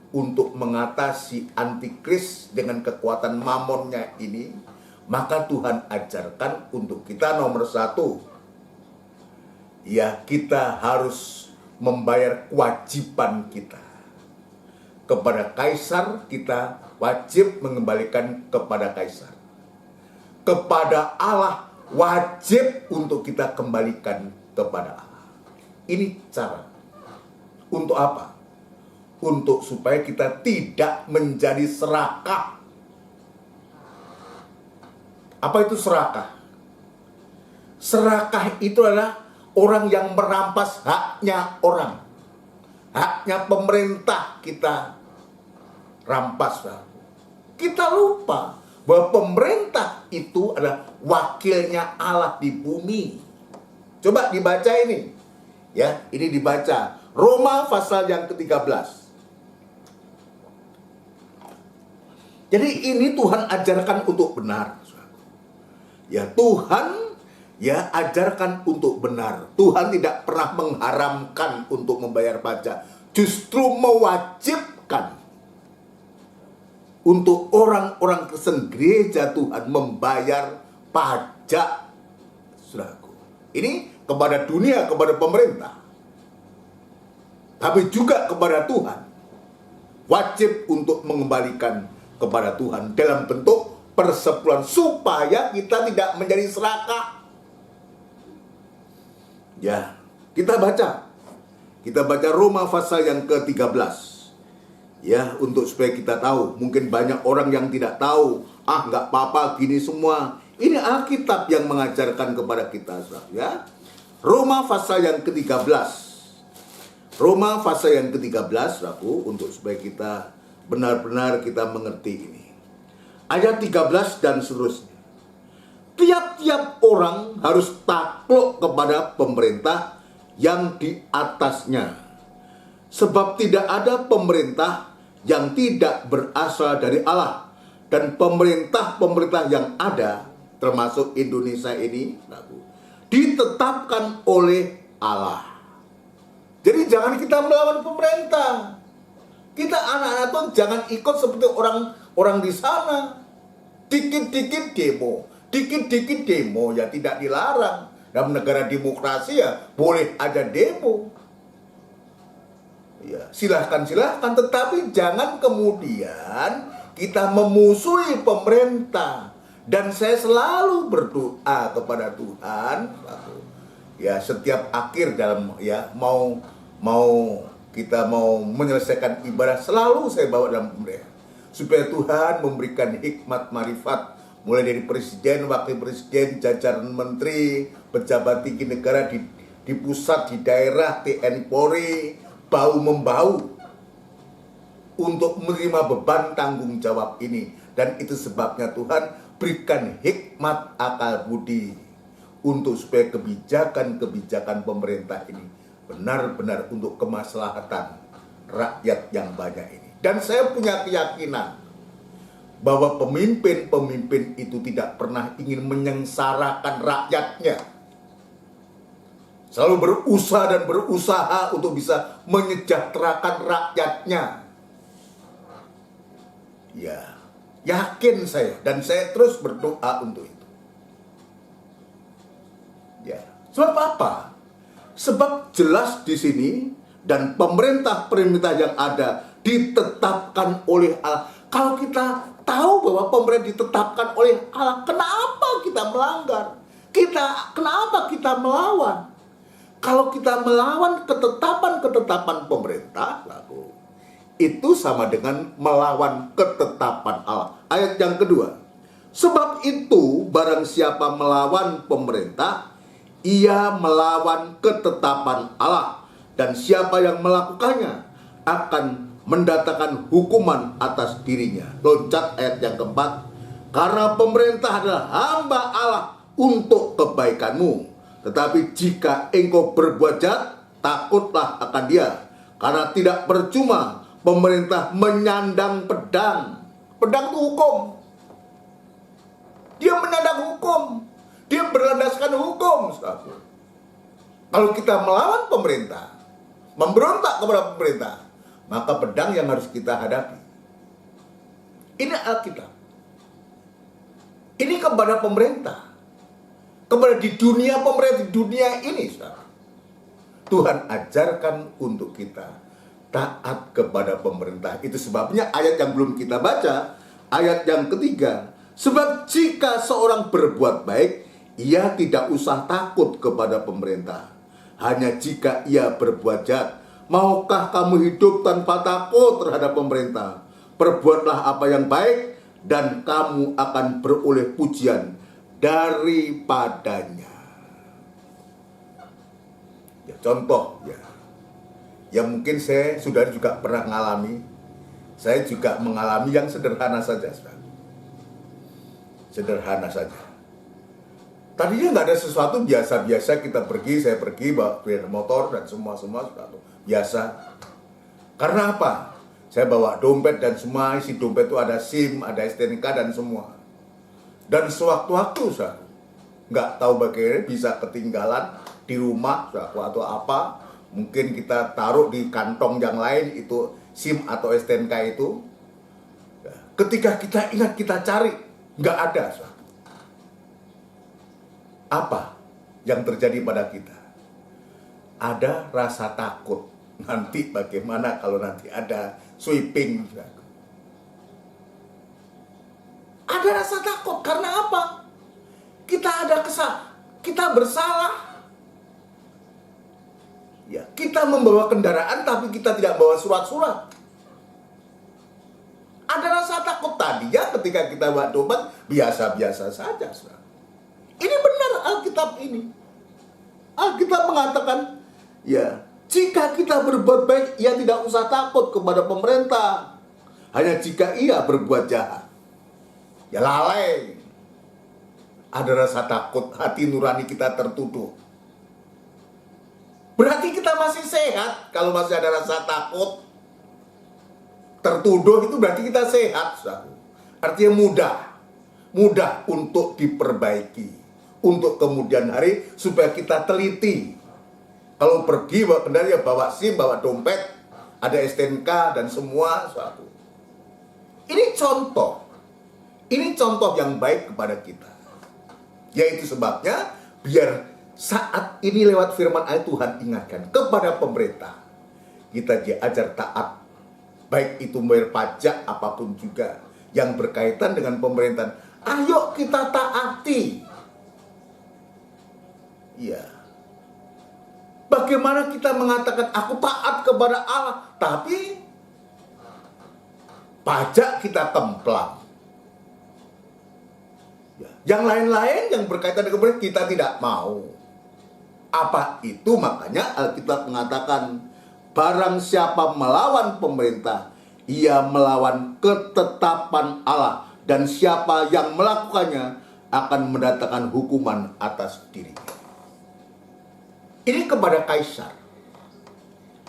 untuk mengatasi antikris dengan kekuatan mamonnya ini, maka Tuhan ajarkan untuk kita nomor satu, ya kita harus membayar kewajiban kita. Kepada kaisar kita wajib mengembalikan kepada kaisar. Kepada Allah wajib untuk kita kembalikan kepada Allah. Ini cara. Untuk apa? Untuk supaya kita tidak menjadi serakah. Apa itu serakah? Serakah itu adalah orang yang merampas haknya orang. Haknya pemerintah kita rampas. Kita lupa bahwa pemerintah itu adalah wakilnya Allah di bumi. Coba dibaca ini. Ya, ini dibaca. Roma pasal yang ke-13. Jadi ini Tuhan ajarkan untuk benar. Ya, Tuhan ya ajarkan untuk benar. Tuhan tidak pernah mengharamkan untuk membayar pajak. Justru mewajibkan untuk orang-orang Kristen gereja Tuhan membayar pajak. Saudaraku, ini kepada dunia, kepada pemerintah, tapi juga kepada Tuhan. Wajib untuk mengembalikan kepada Tuhan dalam bentuk persepuluhan supaya kita tidak menjadi serakah. Ya, kita baca Roma pasal yang ke-13. Ya, untuk supaya kita tahu. Mungkin banyak orang yang tidak tahu. Nggak apa-apa gini semua. Ini Alkitab yang mengajarkan kepada kita, ya. Roma pasal yang ke-13. Roma pasal yang ke-13, untuk supaya kita benar-benar kita mengerti ini. Ayat 13 dan seterusnya. Tiap-tiap orang harus takluk kepada pemerintah yang di atasnya. Sebab tidak ada pemerintah yang tidak berasal dari Allah. dan pemerintah-pemerintah yang ada, termasuk Indonesia ini, ditetapkan oleh Allah. Jadi jangan kita melawan pemerintah. Kita anak-anak tuh jangan ikut seperti orang di sana. Dikit-dikit demo, dikit-dikit demo ya tidak dilarang. Dalam negara demokrasi ya boleh aja demo. Ya, silahkan, tetapi jangan kemudian kita memusuhi pemerintah. Dan saya selalu berdoa kepada Tuhan, ya setiap akhir dalam ya mau kita mau menyelesaikan ibadah, selalu saya bawa dalam pemberian supaya Tuhan memberikan hikmat marifat, mulai dari presiden, wakil presiden, jajaran menteri, pejabat tinggi negara di pusat, di daerah, TNI Polri, bahu membahu untuk menerima beban tanggung jawab ini. Dan itu sebabnya Tuhan berikan hikmat akal budi untuk supaya kebijakan-kebijakan pemerintah ini benar-benar untuk kemaslahatan rakyat yang banyak ini. Dan saya punya keyakinan bahwa pemimpin-pemimpin itu tidak pernah ingin menyengsarakan rakyatnya. Selalu berusaha untuk bisa menyejahterakan rakyatnya. Ya, yakin saya, dan saya terus berdoa untuk itu. Ya, sebab apa? Sebab jelas di sini dan pemerintah yang ada ditetapkan oleh Allah. Kalau kita tahu bahwa pemerintah ditetapkan oleh Allah, kenapa kita melanggar? Kenapa kita melawan? Kalau kita melawan ketetapan pemerintah, lalu itu sama dengan melawan ketetapan Allah. Ayat yang kedua, sebab itu barang siapa melawan pemerintah, ia melawan ketetapan Allah, dan siapa yang melakukannya akan mendatangkan hukuman atas dirinya. Loncat ayat yang keempat, karena pemerintah adalah hamba Allah untuk kebaikanmu. Tetapi jika engkau berbuat jahat, takutlah akan dia, karena tidak percuma pemerintah menyandang pedang. Pedang itu hukum. Dia menyandang hukum. Dia berlandaskan hukum. Kalau kita melawan pemerintah, memberontak kepada pemerintah, maka pedang yang harus kita hadapi. Ini Alkitab. Ini kepada pemerintah. Kepada di dunia pemerintah, di dunia ini, saudara. Tuhan ajarkan untuk kita taat kepada pemerintah. Itu sebabnya ayat yang belum kita baca, ayat yang ketiga, sebab jika seorang berbuat baik, ia tidak usah takut kepada pemerintah. Hanya jika ia berbuat jahat, maukah kamu hidup tanpa takut terhadap pemerintah? Perbuatlah apa yang baik, dan kamu akan beroleh pujian daripadanya. Ya, contoh ya mungkin saya sudah juga pernah mengalami. Saya juga mengalami yang sederhana saja, saudara. Sederhana saja. Tadinya nggak ada sesuatu, biasa-biasa kita pergi, saya pergi bawa motor dan semua sesuatu biasa. Karena apa? Saya bawa dompet dan semua isi dompet itu ada SIM, ada STNK dan semua. Dan sewaktu-waktu saya nggak tahu bagaimana bisa ketinggalan di rumah atau apa, mungkin kita taruh di kantong yang lain itu SIM atau STNK itu. Ketika kita ingat, kita cari, nggak ada. Apa yang terjadi pada kita? Ada rasa takut. Nanti bagaimana kalau nanti ada sweeping? Ada rasa takut, karena apa? Kita ada kita bersalah. Ya, kita membawa kendaraan tapi kita tidak bawa surat-surat. Ada rasa takut tadi ya ketika kita bawa dompet biasa-biasa saja. Ini benar Alkitab ini. Alkitab mengatakan, ya, jika kita berbuat baik, ia tidak usah takut kepada pemerintah. Hanya jika ia berbuat jahat, ya lalai. Ada rasa takut, hati nurani kita tertuduh. Berarti kita masih sehat. Kalau masih ada rasa takut, tertuduh, itu berarti kita sehat. Artinya mudah untuk diperbaiki, untuk kemudian hari supaya kita teliti. Kalau pergi bawa kendaraan ya bawa SIM, bawa dompet, ada STNK dan semua suatu. Ini contoh yang baik kepada kita. Yaitu sebabnya biar saat ini lewat firman ayat Tuhan ingatkan kepada pemerintah, kita diajar taat, baik itu membayar pajak apapun juga yang berkaitan dengan pemerintahan. Ayo kita taati. Ya. Bagaimana kita mengatakan aku taat kepada Allah, tapi pajak kita kemplang. Ya. Yang lain-lain yang berkaitan dengan pemerintahan kita tidak mau. Apa itu? Makanya Alkitab mengatakan barang siapa melawan pemerintah, ia melawan ketetapan Allah, dan siapa yang melakukannya akan mendatangkan hukuman atas dirinya. Ini kepada kaisar.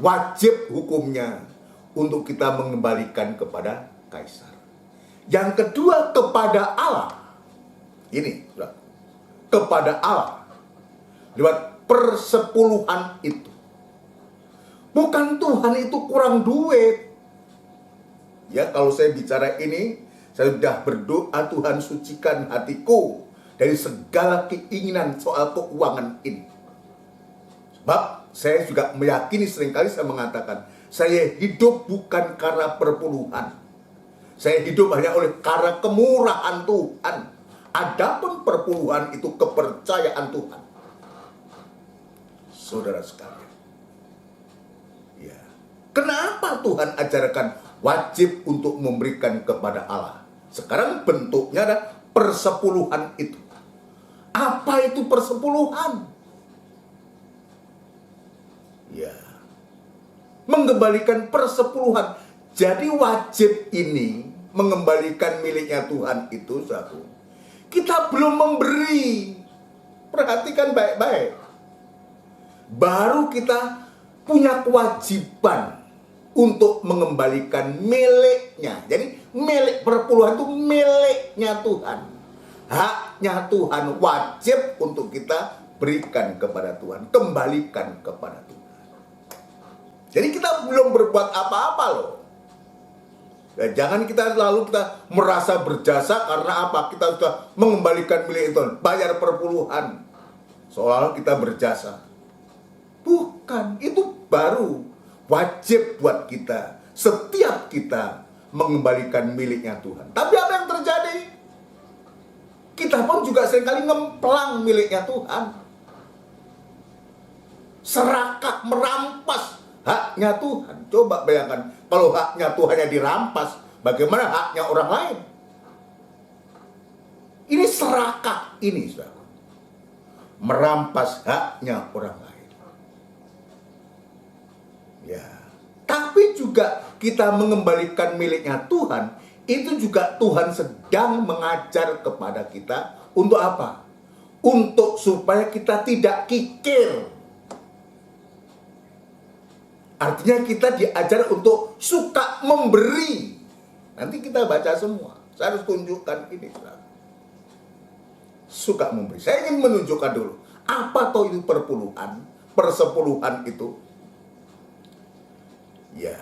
Wajib hukumnya untuk kita mengembalikan kepada kaisar. Yang kedua kepada Allah. Ini, kepada Allah. Lewat persepuluhan itu. Bukan Tuhan itu kurang duit. Ya, kalau saya bicara ini, saya sudah berdoa, Tuhan sucikan hatiku dari segala keinginan soal keuangan ini. Sebab saya juga meyakini, seringkali saya mengatakan, saya hidup bukan karena perpuluhan. Saya hidup hanya oleh karena kemurahan Tuhan. Adapun perpuluhan itu kepercayaan Tuhan. Saudara sekalian. Ya. Kenapa Tuhan ajarkan wajib untuk memberikan kepada Allah? Sekarang bentuknya ada persepuluhan itu. Apa itu persepuluhan? Ya, mengembalikan persepuluhan. Jadi wajib ini mengembalikan miliknya Tuhan itu satu. Kita belum memberi. Perhatikan baik-baik. Baru kita punya kewajiban untuk mengembalikan miliknya. Jadi milik perpuluhan itu miliknya Tuhan. Haknya Tuhan, wajib untuk kita berikan kepada Tuhan, kembalikan kepada Tuhan. Jadi kita belum berbuat apa-apa loh. Ya, jangan kita merasa berjasa karena apa? Kita sudah mengembalikan milik itu, bayar perpuluhan. Seolah-olah kita berjasa. Bukan, itu baru wajib buat kita. Setiap kita mengembalikan miliknya Tuhan. Tapi apa yang terjadi? Kita pun juga seringkali ngemplang miliknya Tuhan. Serakah, merampas haknya Tuhan. Coba bayangkan, kalau haknya Tuhannya dirampas, bagaimana haknya orang lain? Ini serakah ini, saudara. Merampas haknya orang lain. Ya. Tapi juga kita mengembalikan miliknya Tuhan, itu juga Tuhan sedang mengajar kepada kita untuk apa? Untuk supaya kita tidak kikir. Artinya kita diajar untuk suka memberi. Nanti kita baca semua. Saya harus tunjukkan ini. Suka memberi. Saya ingin menunjukkan dulu. Apa toh itu perpuluhan? Persepuluhan itu. Ya.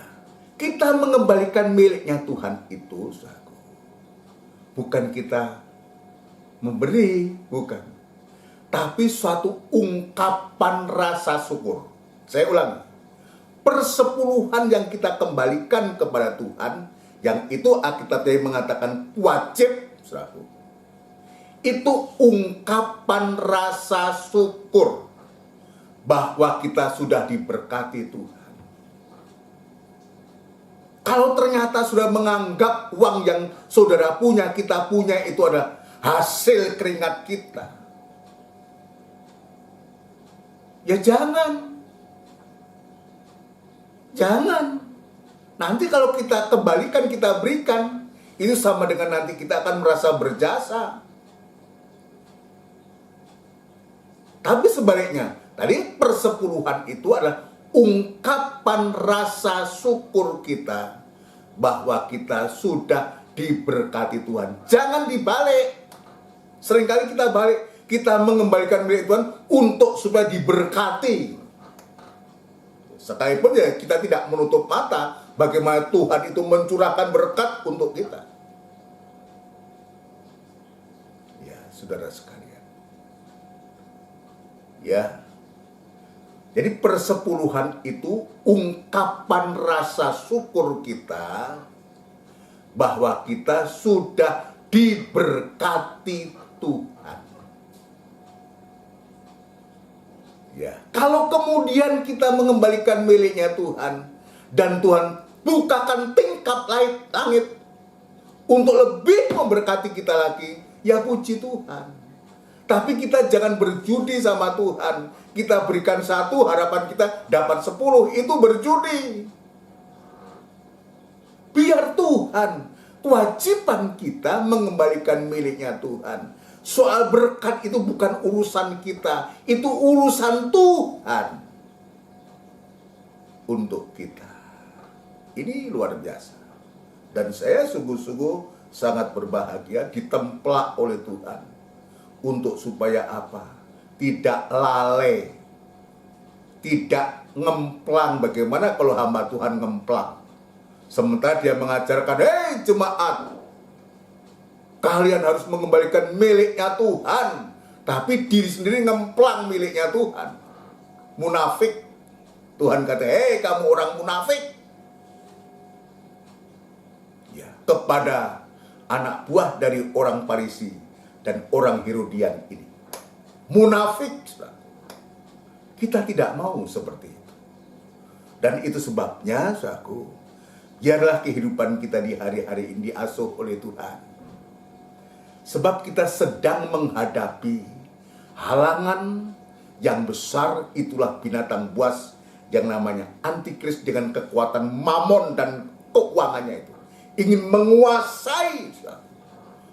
Kita mengembalikan miliknya Tuhan itu. Bukan kita memberi. Bukan. Tapi suatu ungkapan rasa syukur. Saya ulangi. Persepuluhan yang kita kembalikan kepada Tuhan, yang itu Alkitab mengatakan wajib, saudara. Itu ungkapan rasa syukur bahwa kita sudah diberkati Tuhan. Kalau ternyata sudah menganggap uang yang saudara punya, kita punya, itu adalah hasil keringat kita, ya jangan. Nanti kalau kita kembalikan, kita berikan, itu sama dengan nanti kita akan merasa berjasa. Tapi sebaliknya, tadi persepuluhan itu adalah ungkapan rasa syukur kita bahwa kita sudah diberkati Tuhan. Jangan dibalik. Seringkali kita balik, kita mengembalikan milik Tuhan untuk supaya diberkati. Sekalipun ya kita tidak menutup mata bagaimana Tuhan itu mencurahkan berkat untuk kita. Ya, saudara sekalian. Ya. Jadi persepuluhan itu ungkapan rasa syukur kita bahwa kita sudah diberkati Tuhan. Ya, kalau kemudian kita mengembalikan miliknya Tuhan dan Tuhan bukakan tingkap langit untuk lebih memberkati kita lagi, ya puji Tuhan. Tapi kita jangan berjudi sama Tuhan. Kita berikan 1, harapan kita dapat 10, itu berjudi. Biar Tuhan, kewajiban kita mengembalikan miliknya Tuhan. Soal berkat itu bukan urusan kita, itu urusan Tuhan untuk kita. Ini luar biasa. Dan saya sungguh-sungguh sangat berbahagia ditemplak oleh Tuhan. Untuk supaya apa? Tidak lalai, tidak ngemplang. Bagaimana kalau hamba Tuhan ngemplang? Sementara dia mengajarkan, hei jemaat, kalian harus mengembalikan miliknya Tuhan. Tapi diri sendiri ngemplang miliknya Tuhan. Munafik. Tuhan kata, hei kamu orang munafik. Ya, kepada anak buah dari orang Farisi dan orang Herodian ini. Munafik. Kita tidak mau seperti itu. Dan itu sebabnya, saudaraku, biarlah kehidupan kita di hari-hari ini diasuh oleh Tuhan. Sebab kita sedang menghadapi halangan yang besar, itulah binatang buas yang namanya antikris dengan kekuatan mamon dan keuangannya itu. Ingin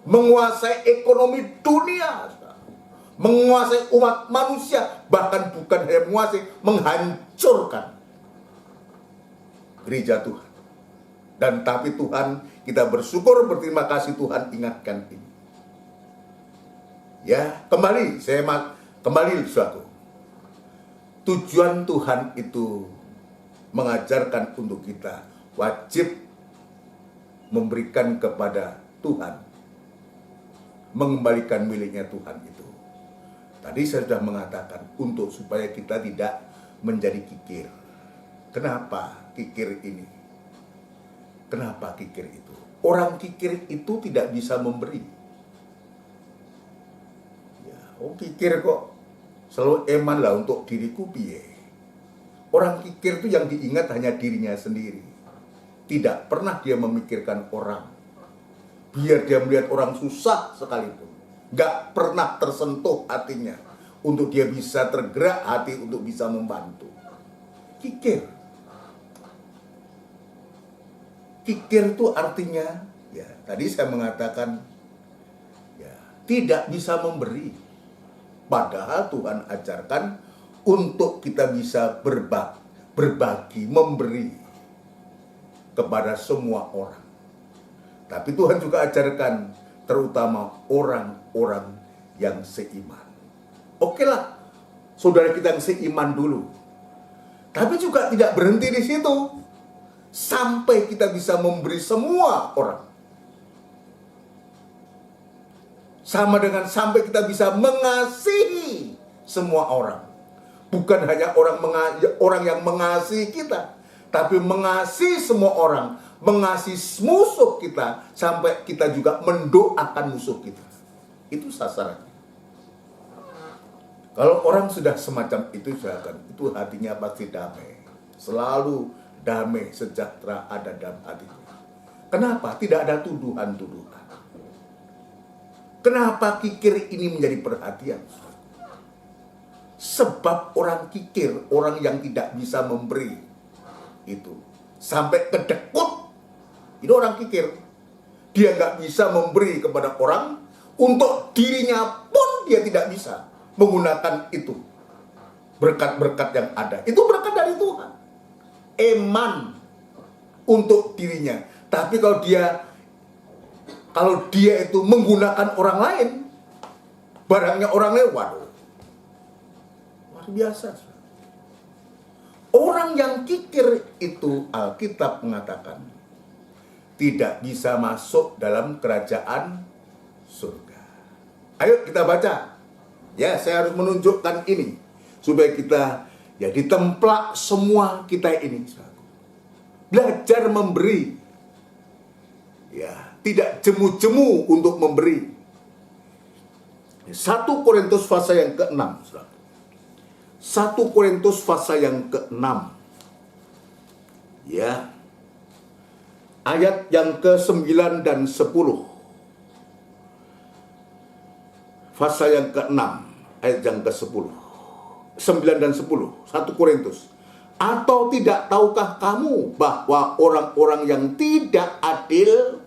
menguasai ekonomi dunia, menguasai umat manusia, bahkan bukan hanya menguasai, menghancurkan gereja Tuhan. Dan tapi Tuhan, kita bersyukur, berterima kasih Tuhan ingatkan ini. Ya, kembali suatu. Tujuan Tuhan itu mengajarkan untuk kita wajib memberikan kepada Tuhan, mengembalikan miliknya Tuhan itu. Tadi saya sudah mengatakan untuk supaya kita tidak menjadi kikir. Kenapa kikir ini? Kenapa kikir itu? Orang kikir itu tidak bisa memberi. Kikir kok selalu eman lah untuk diriku piye. Orang kikir itu yang diingat hanya dirinya sendiri. Tidak pernah dia memikirkan orang. Biar dia melihat orang susah sekalipun, gak pernah tersentuh hatinya untuk dia bisa tergerak hati untuk bisa membantu. Kikir. Kikir itu artinya, ya tadi saya mengatakan, ya tidak bisa memberi. Padahal Tuhan ajarkan untuk kita bisa berbagi, memberi kepada semua orang. Tapi Tuhan juga ajarkan terutama orang-orang yang seiman. Oke lah, saudara kita yang seiman dulu. Tapi juga tidak berhenti di situ. Sampai kita bisa memberi semua orang. Sama dengan sampai kita bisa mengasihi semua orang. Bukan hanya orang yang mengasihi kita, tapi mengasihi semua orang, mengasihi musuh kita, sampai kita juga mendoakan musuh kita. Itu sasarannya. Kalau orang sudah semacam itu, itu hatinya pasti damai. Selalu damai, sejahtera ada dalam hatinya. Kenapa? Tidak ada tuduhan-tuduhan. Kenapa kikir ini menjadi perhatian? Sebab orang kikir, orang yang tidak bisa memberi, itu sampai kedekut, itu orang kikir. Dia nggak bisa memberi kepada orang, untuk dirinya pun dia tidak bisa menggunakan itu. Berkat-berkat yang ada, itu berkat dari Tuhan. Eman untuk dirinya. Tapi kalau dia Kalau dia itu menggunakan orang lain, barangnya orang lain, waduh, luar biasa. Orang yang kikir itu Alkitab mengatakan tidak bisa masuk dalam kerajaan surga. Ayo kita baca. Ya, saya harus menunjukkan ini supaya kita ya ditemplak semua kita ini. Belajar memberi. Ya, tidak jemu-jemu untuk memberi. 1 Korintus pasal yang ke-6. 1 Korintus pasal yang ke-6. Ya. Ayat yang ke-9 dan 10. Pasal yang ke-6, ayat yang ke-10. 9 dan 10, 1 Korintus. Atau tidak tahukah kamu bahwa orang-orang yang tidak adil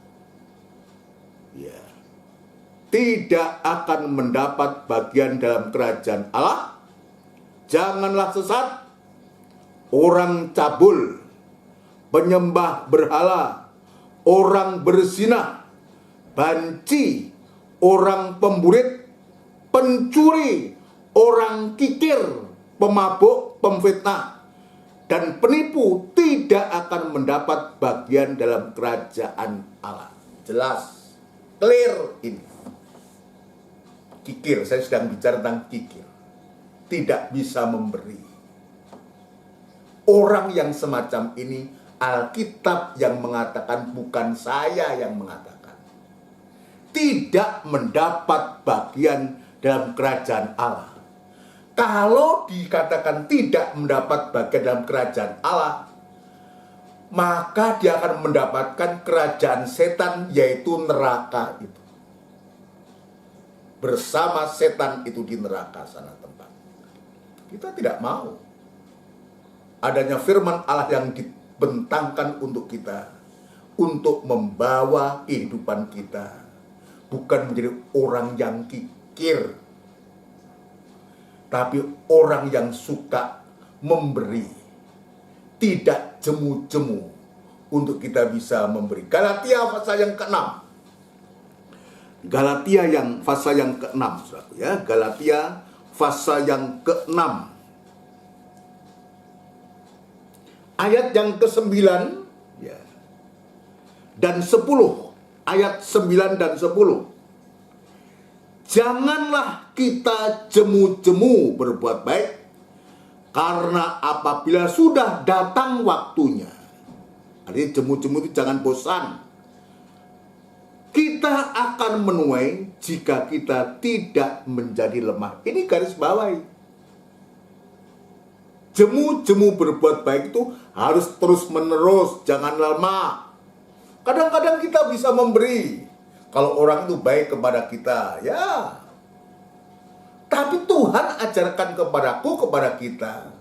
tidak akan mendapat bagian dalam kerajaan Allah? Janganlah sesat, orang cabul, penyembah berhala, orang berzina, banci, orang pemburit, pencuri, orang kikir, pemabuk, pemfitnah, dan penipu tidak akan mendapat bagian dalam kerajaan Allah. Jelas, clear ini. Kikir, saya sedang bicara tentang kikir. Tidak bisa memberi. Orang yang semacam ini, Alkitab yang mengatakan, bukan saya yang mengatakan, tidak mendapat bagian dalam kerajaan Allah. Kalau dikatakan tidak mendapat bagian dalam kerajaan Allah, maka dia akan mendapatkan kerajaan setan, yaitu neraka itu. Bersama setan itu di neraka sana tempat. Kita tidak mau adanya firman Allah yang dibentangkan untuk kita, untuk membawa kehidupan kita, bukan menjadi orang yang kikir, tapi orang yang suka memberi, tidak jemu-jemu untuk kita bisa memberi. Galatia pasal yang ke-6. Galatia yang pasal yang ke-6, saudaraku ya. Galatia pasal yang ke-6. Ayat yang ke-9 ya. Dan 10. Ayat 9 dan 10. Janganlah kita jemu-jemu berbuat baik, karena apabila sudah datang waktunya. Artinya jemu-jemu itu jangan bosan. Kita akan menuai jika kita tidak menjadi lemah. Ini garis bawahi. Jemu-jemu berbuat baik itu harus terus-menerus, jangan lemah. Kadang-kadang kita bisa memberi kalau orang itu baik kepada kita, ya. Tapi Tuhan ajarkan kepadaku, kepada kita,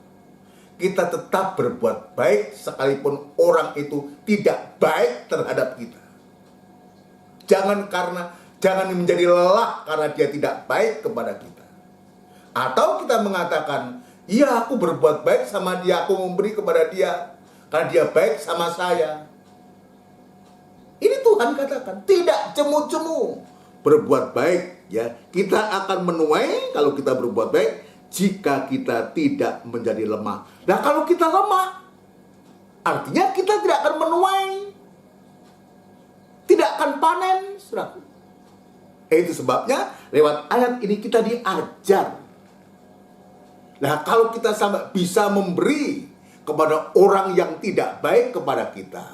kita tetap berbuat baik sekalipun orang itu tidak baik terhadap kita. Jangan menjadi lelah karena dia tidak baik kepada kita. Atau kita mengatakan, iya aku berbuat baik sama dia, aku memberi kepada dia karena dia baik sama saya. Ini Tuhan katakan, tidak jemu-jemu berbuat baik ya. Kita akan menuai kalau kita berbuat baik jika kita tidak menjadi lemah. Nah, kalau kita lemah, artinya kita tidak akan menuai, tidak akan panen, saudaraku. Itu sebabnya lewat ayat ini kita diajar. Nah, kalau kita sampai bisa memberi kepada orang yang tidak baik kepada kita,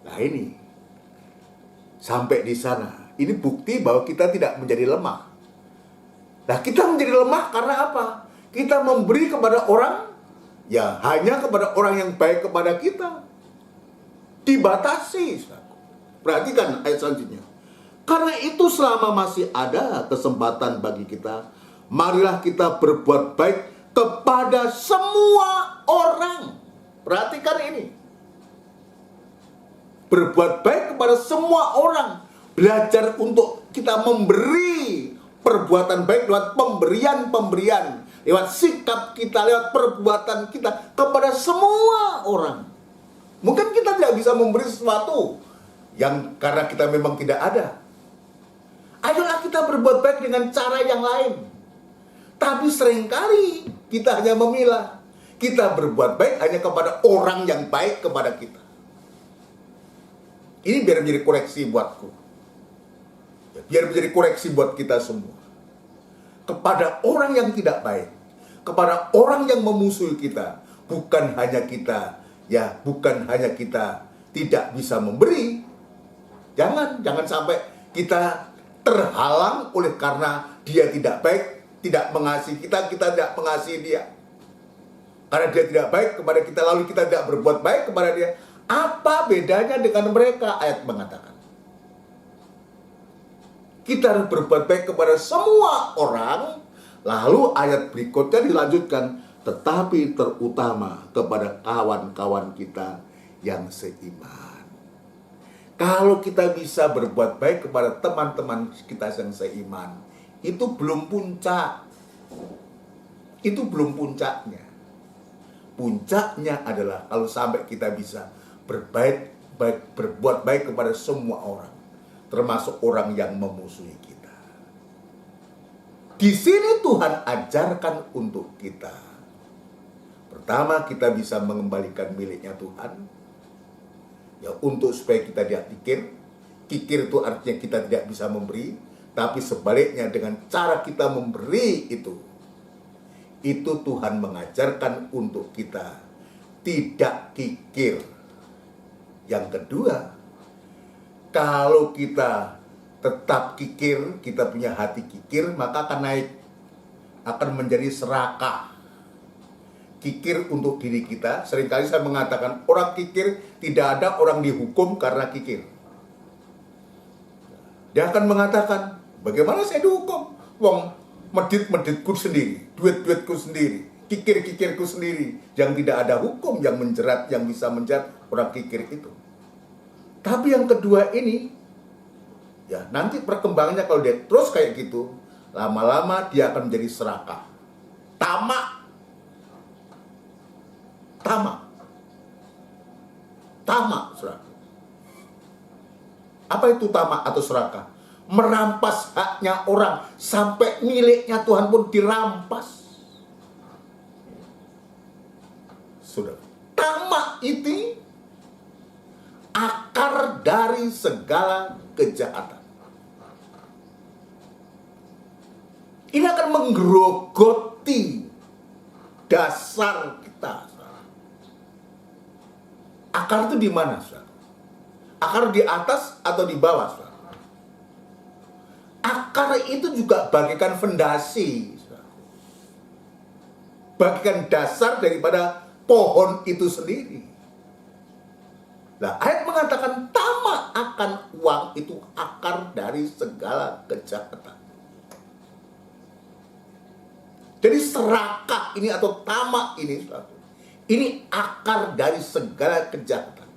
nah ini sampai di sana, ini bukti bahwa kita tidak menjadi lemah. Nah, kita menjadi lemah karena apa? Kita memberi kepada orang, ya hanya kepada orang yang baik kepada kita. Dibatasi, saudara. Perhatikan ayat selanjutnya. Karena itu selama masih ada kesempatan bagi kita, marilah kita berbuat baik kepada semua orang. Perhatikan ini. Berbuat baik kepada semua orang. Belajar untuk kita memberi perbuatan baik lewat pemberian-pemberian. Lewat sikap kita, lewat perbuatan kita kepada semua orang. Mungkin kita tidak bisa memberi sesuatu yang karena kita memang tidak ada. Ayolah kita berbuat baik dengan cara yang lain. Tapi seringkali kita hanya memilah. Kita berbuat baik hanya kepada orang yang baik kepada kita. Ini biar menjadi koreksi buatku. Ya, biar menjadi koreksi buat kita semua. Kepada orang yang tidak baik, kepada orang yang memusuhi kita, bukan hanya kita tidak bisa memberi. Jangan sampai kita terhalang oleh karena dia tidak baik, tidak mengasihi kita tidak mengasihi dia. Karena dia tidak baik kepada kita, lalu kita tidak berbuat baik kepada dia. Apa bedanya dengan mereka? Ayat mengatakan, kita harus berbuat baik kepada semua orang. Lalu ayat berikutnya dilanjutkan, tetapi terutama kepada kawan-kawan kita yang seiman. Kalau kita bisa berbuat baik kepada teman-teman kita yang seiman, itu belum puncak. Itu belum puncaknya. Puncaknya adalah kalau sampai kita bisa berbuat baik kepada semua orang, termasuk orang yang memusuhi kita. Di sini Tuhan ajarkan untuk kita. Pertama, kita bisa mengembalikan miliknya Tuhan. Ya, untuk supaya kita tidak kikir. Kikir itu artinya kita tidak bisa memberi, tapi sebaliknya dengan cara kita memberi itu Tuhan mengajarkan untuk kita tidak kikir. Yang kedua, kalau kita tetap kikir, kita punya hati kikir, maka akan naik, akan menjadi serakah. Kikir untuk diri kita. Seringkali saya mengatakan orang kikir, tidak ada orang dihukum karena kikir. Dia akan mengatakan, bagaimana saya dihukum? Wong medit-meditku sendiri, duit-duitku sendiri, kikir-kikirku sendiri, yang tidak ada hukum yang menjerat, yang bisa menjerat orang kikir itu. Tapi yang kedua ini, ya nanti perkembangannya kalau dia terus kayak gitu, lama-lama dia akan menjadi serakah, tamak, serakah. Apa itu tamak atau serakah? Merampas haknya orang, sampai miliknya Tuhan pun dirampas. Sudah, tamak itu akar dari segala kejahatan. Ini akan menggerogoti dasar kita. Akar itu di mana, saudara? Akar di atas atau di bawah, saudara? Akar itu juga bagikan fondasi, bagikan dasar daripada pohon itu sendiri. Nah, ayat mengatakan tamak akan uang itu akar dari segala kejahatan. Jadi serakah ini atau tamak ini akar dari segala kejahatan.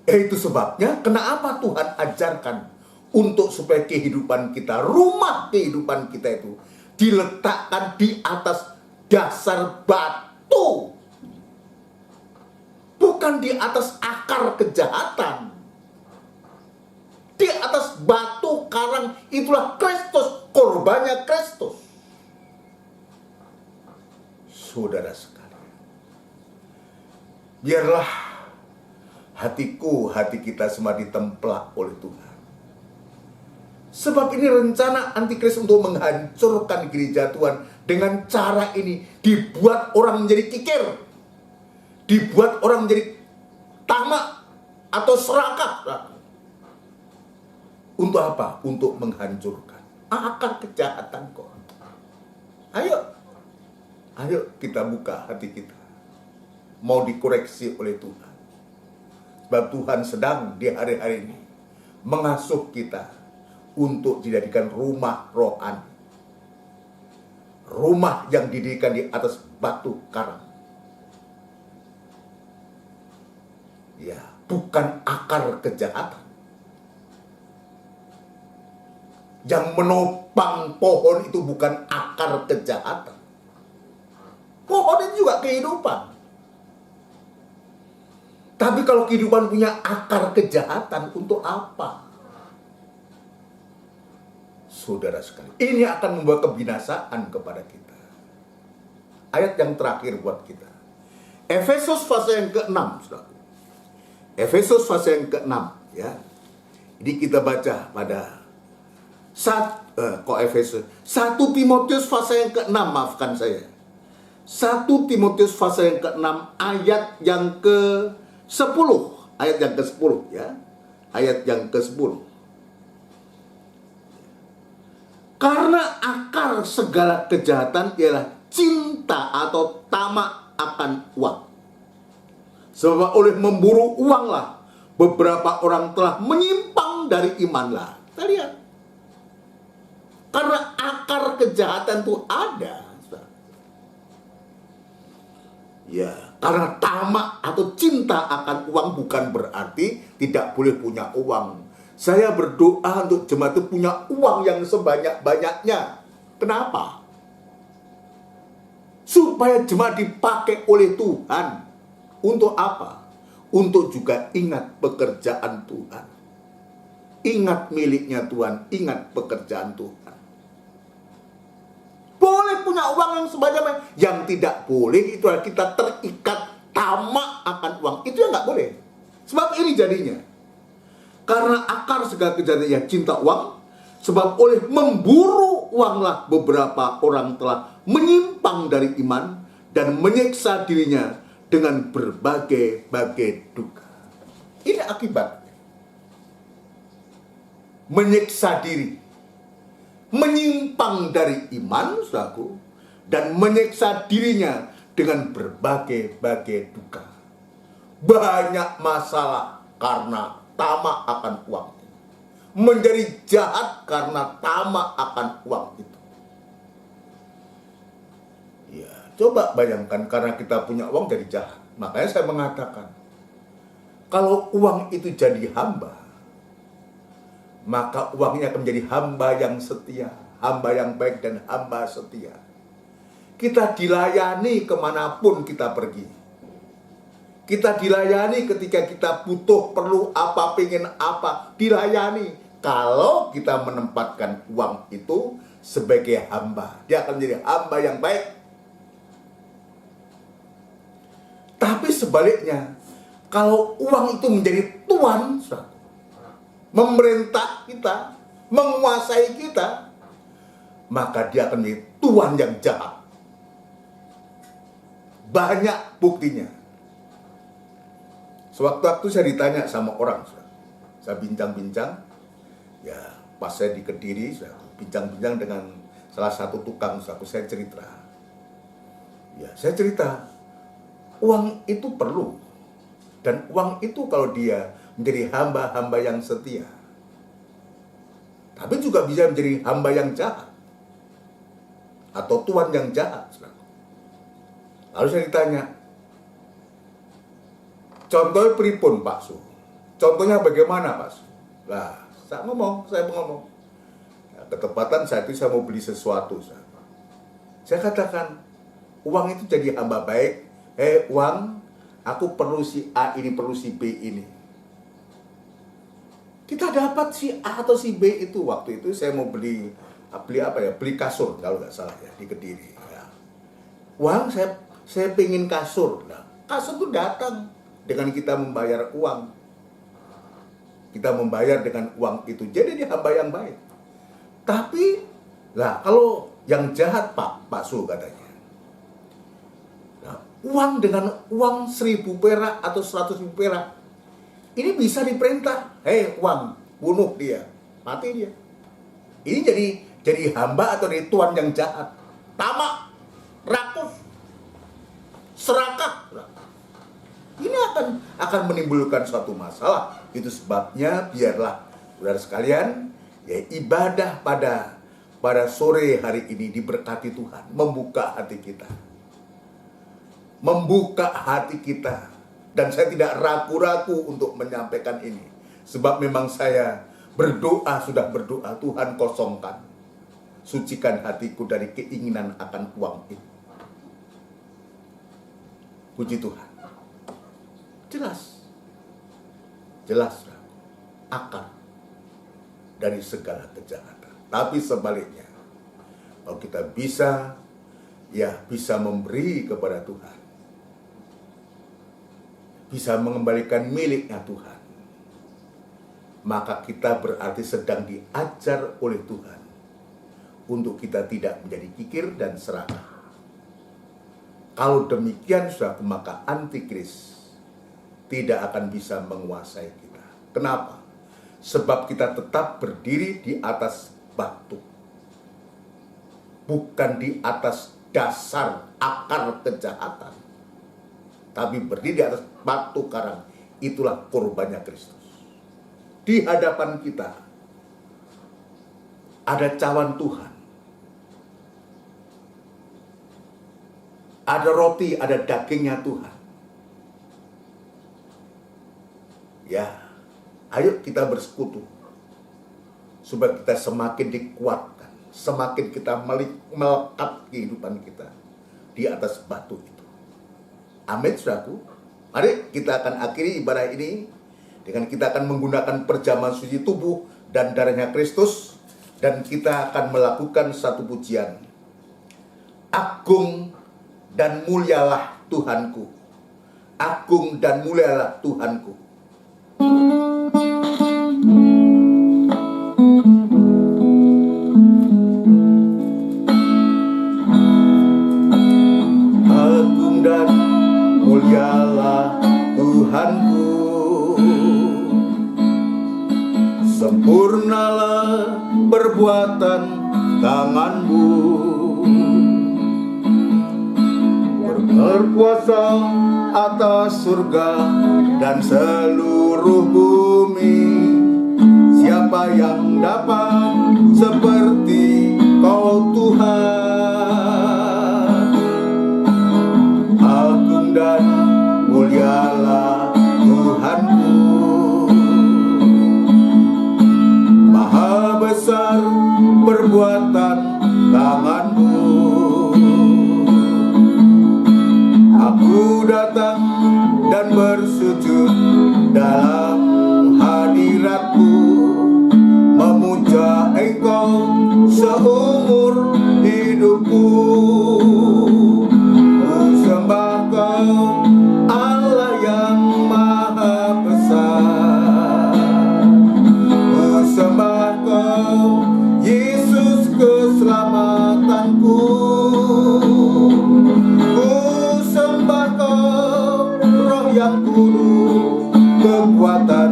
Itu sebabnya kenapa Tuhan ajarkan untuk supaya kehidupan kita, rumah kehidupan kita itu diletakkan di atas dasar batu. Bukan di atas akar kejahatan. Di atas batu karang itulah Kristus, korbannya Kristus. Saudara sekalian, biarlah hati kita semua ditemplak oleh Tuhan. Sebab ini rencana antikristus untuk menghancurkan gereja Tuhan. Dengan cara ini dibuat orang menjadi kikir, dibuat orang menjadi tamak atau serakah. Untuk apa? Untuk menghancurkan akar kejahatan kok. Ayo kita buka hati kita, mau dikoreksi oleh Tuhan. Sebab Tuhan sedang di hari-hari ini mengasuh kita untuk dijadikan rumah rohani. Rumah yang didirikan di atas batu karang. Ya, bukan akar kejahatan. Yang menopang pohon itu bukan akar kejahatan. Pohon itu juga kehidupan. Tapi kalau kehidupan punya akar kejahatan, untuk apa? Saudara sekali, ini akan membawa kebinasaan kepada kita. Ayat yang terakhir buat kita. Efesus pasal yang ke-6, saudara. Efesus pasal yang ke-6, ya. Ini kita baca pada Efesus 1 Timotius pasal yang ke-6, maafkan saya. 1 Timotius pasal yang ke-6 ayat yang ke-10. Ayat yang ke-10, ya. Ayat yang ke-10. Karena akar segala kejahatan ialah cinta atau tamak akan uang. Sebab oleh memburu uanglah beberapa orang telah menyimpang dari imanlah. Kita lihat. Karena akar kejahatan itu ada. Ya, karena tamak atau cinta akan uang bukan berarti tidak boleh punya uang. Saya berdoa untuk jemaat itu punya uang yang sebanyak-banyaknya. Kenapa? Supaya jemaat dipakai oleh Tuhan. Untuk apa? Untuk juga ingat pekerjaan Tuhan. Ingat miliknya Tuhan, ingat pekerjaan Tuhan. Boleh punya uang yang sebanyak-banyak. Yang tidak boleh itu adalah kita terikat tamak akan uang. Itu yang nggak boleh. Sebab ini jadinya. Karena akar segala kejahatan ya cinta uang. Sebab oleh memburu uanglah beberapa orang telah menyimpang dari iman dan menyiksa dirinya dengan berbagai-bagai duka. Ini akibat menyiksa diri, menyimpang dari iman, saudaraku, dan menyiksa dirinya dengan berbagai-bagai duka. Banyak masalah karena tamak akan uang. Menjadi jahat karena tamak akan uang itu. Ya, coba bayangkan karena kita punya uang jadi jahat. Makanya saya mengatakan, kalau uang itu jadi hamba, maka uangnya akan menjadi hamba yang setia, hamba yang baik dan hamba setia. Kita dilayani kemanapun kita pergi. Kita dilayani ketika kita butuh, perlu apa, pengen apa, dilayani. Kalau kita menempatkan uang itu sebagai hamba, dia akan menjadi hamba yang baik. Tapi sebaliknya, kalau uang itu menjadi tuan, memerintah kita, menguasai kita, maka dia akan menjadi tuan yang jahat. Banyak buktinya. Sewaktu-waktu saya ditanya sama orang, saya bincang-bincang, ya pas saya di Kediri, saya bincang-bincang dengan salah satu tukang, saya cerita. Ya, saya cerita, uang itu perlu. Dan uang itu kalau dia menjadi hamba-hamba yang setia, tapi juga bisa menjadi hamba yang jahat. Atau tuan yang jahat. Lalu saya ditanya, contohnya pripun Pak Su? Contohnya bagaimana Pak Su? Lah, saya ngomong. Ya, ketepatan saat itu saya mau beli sesuatu. Saya katakan, uang itu jadi hamba baik. Uang, aku perlu si A ini, perlu si B ini. Kita dapat si A atau si B itu. Waktu itu saya mau beli apa ya? Beli kasur kalau nggak salah ya, di Kediri. Ya. Uang, saya pengen kasur. Nah, kasur itu datang dengan kita membayar uang. Kita membayar dengan uang itu. Jadi dia hamba yang baik. Tapi, lah kalau yang jahat Pak Su katanya. Nah, uang dengan uang 1.000 perak atau 100.000 perak. Ini bisa diperintah. Uang, bunuh dia. Mati dia. Ini jadi hamba atau jadi tuan yang jahat. Tamak, rakus, serakah. Ini akan menimbulkan suatu masalah. Itu sebabnya biarlah saudara sekalian, ya ibadah pada sore hari ini diberkati Tuhan, membuka hati kita. Membuka hati kita. Dan saya tidak ragu-ragu untuk menyampaikan ini. Sebab memang saya sudah berdoa, Tuhan kosongkan. Sucikan hatiku dari keinginan akan uang itu. Puji Tuhan. Jelas. Jelas akar dari segala kejahatan. Tapi sebaliknya, kalau kita bisa memberi kepada Tuhan, bisa mengembalikan miliknya Tuhan, maka kita berarti sedang diajar oleh Tuhan untuk kita tidak menjadi kikir dan serakah. Kalau demikian, saudara, maka antikris tidak akan bisa menguasai kita. Kenapa? Sebab kita tetap berdiri di atas batu, bukan di atas dasar akar kejahatan, tapi berdiri di atas batu karang. Itulah korbannya Kristus. Di hadapan kita ada cawan Tuhan, ada roti, ada dagingnya Tuhan. Ya, ayo kita bersekutu supaya kita semakin dikuatkan, semakin kita melekat kehidupan kita di atas batu itu. Amin, saudaraku. Mari kita akan akhiri ibadah ini dengan kita akan menggunakan perjamuan suci tubuh dan darahnya Kristus, dan kita akan melakukan satu pujian. Agung dan mulialah Tuhanku, agung dan mulialah Tuhanku. Agung dan mulialah Tuhanku, sempurnalah perbuatan tanganmu, berkuasa atas surga dan seluruh bumi. Siapa yang dapat seperti Kau Tuhan? Agung dan mulialah Tuhanku, maha besar perbuatan tanganmu. Aku datang dan bersujud dalam hadirat-Mu, memuja Engkau seumur hidupku. Ku sembah Kau, Allah yang maha besar. Ku sembah Kau, Yesus keselamatanku. Yang kudus, kekuatan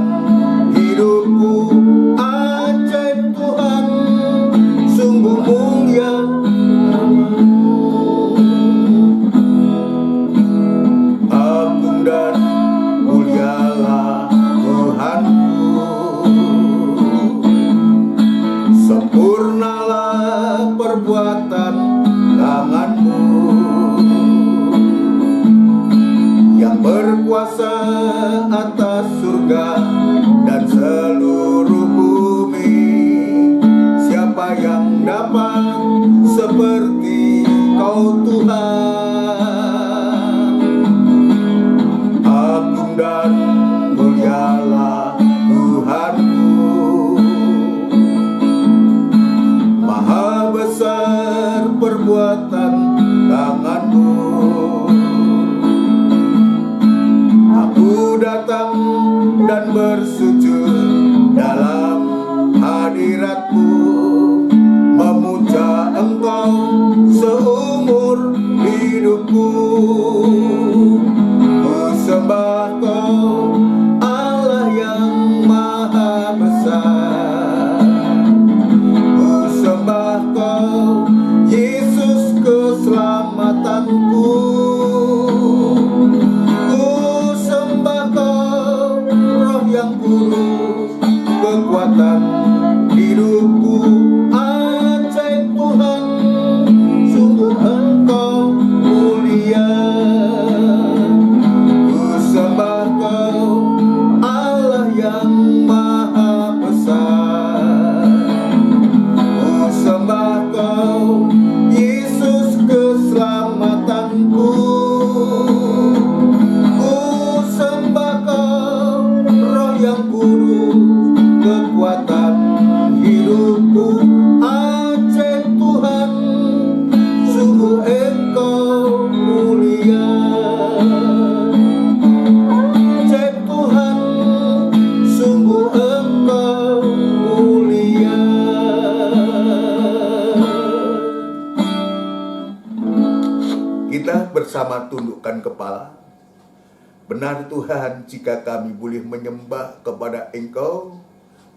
hidupku, ajaib Tuhan, sungguh mulia nama-Mu. Agung dan mulialah Tuhanku, sempurnalah perbuatan tangan-Mu, berkuasa atas surga dan seluruh bumi. Siapa yang dapat seperti Kau Tuhan? Agung dan mulialah Tuhanku, maha besar perbuatan tangan-Mu. Datang dan bersujud dalam hadirat-Mu, memuja Engkau seumur hidupku. Ku sembah Kau, Allah yang maha besar. Ku sembah Kau, Yesus keselamatanku. Yang kudus, tundukkan kepala. Benar Tuhan, jika kami boleh menyembah kepada Engkau,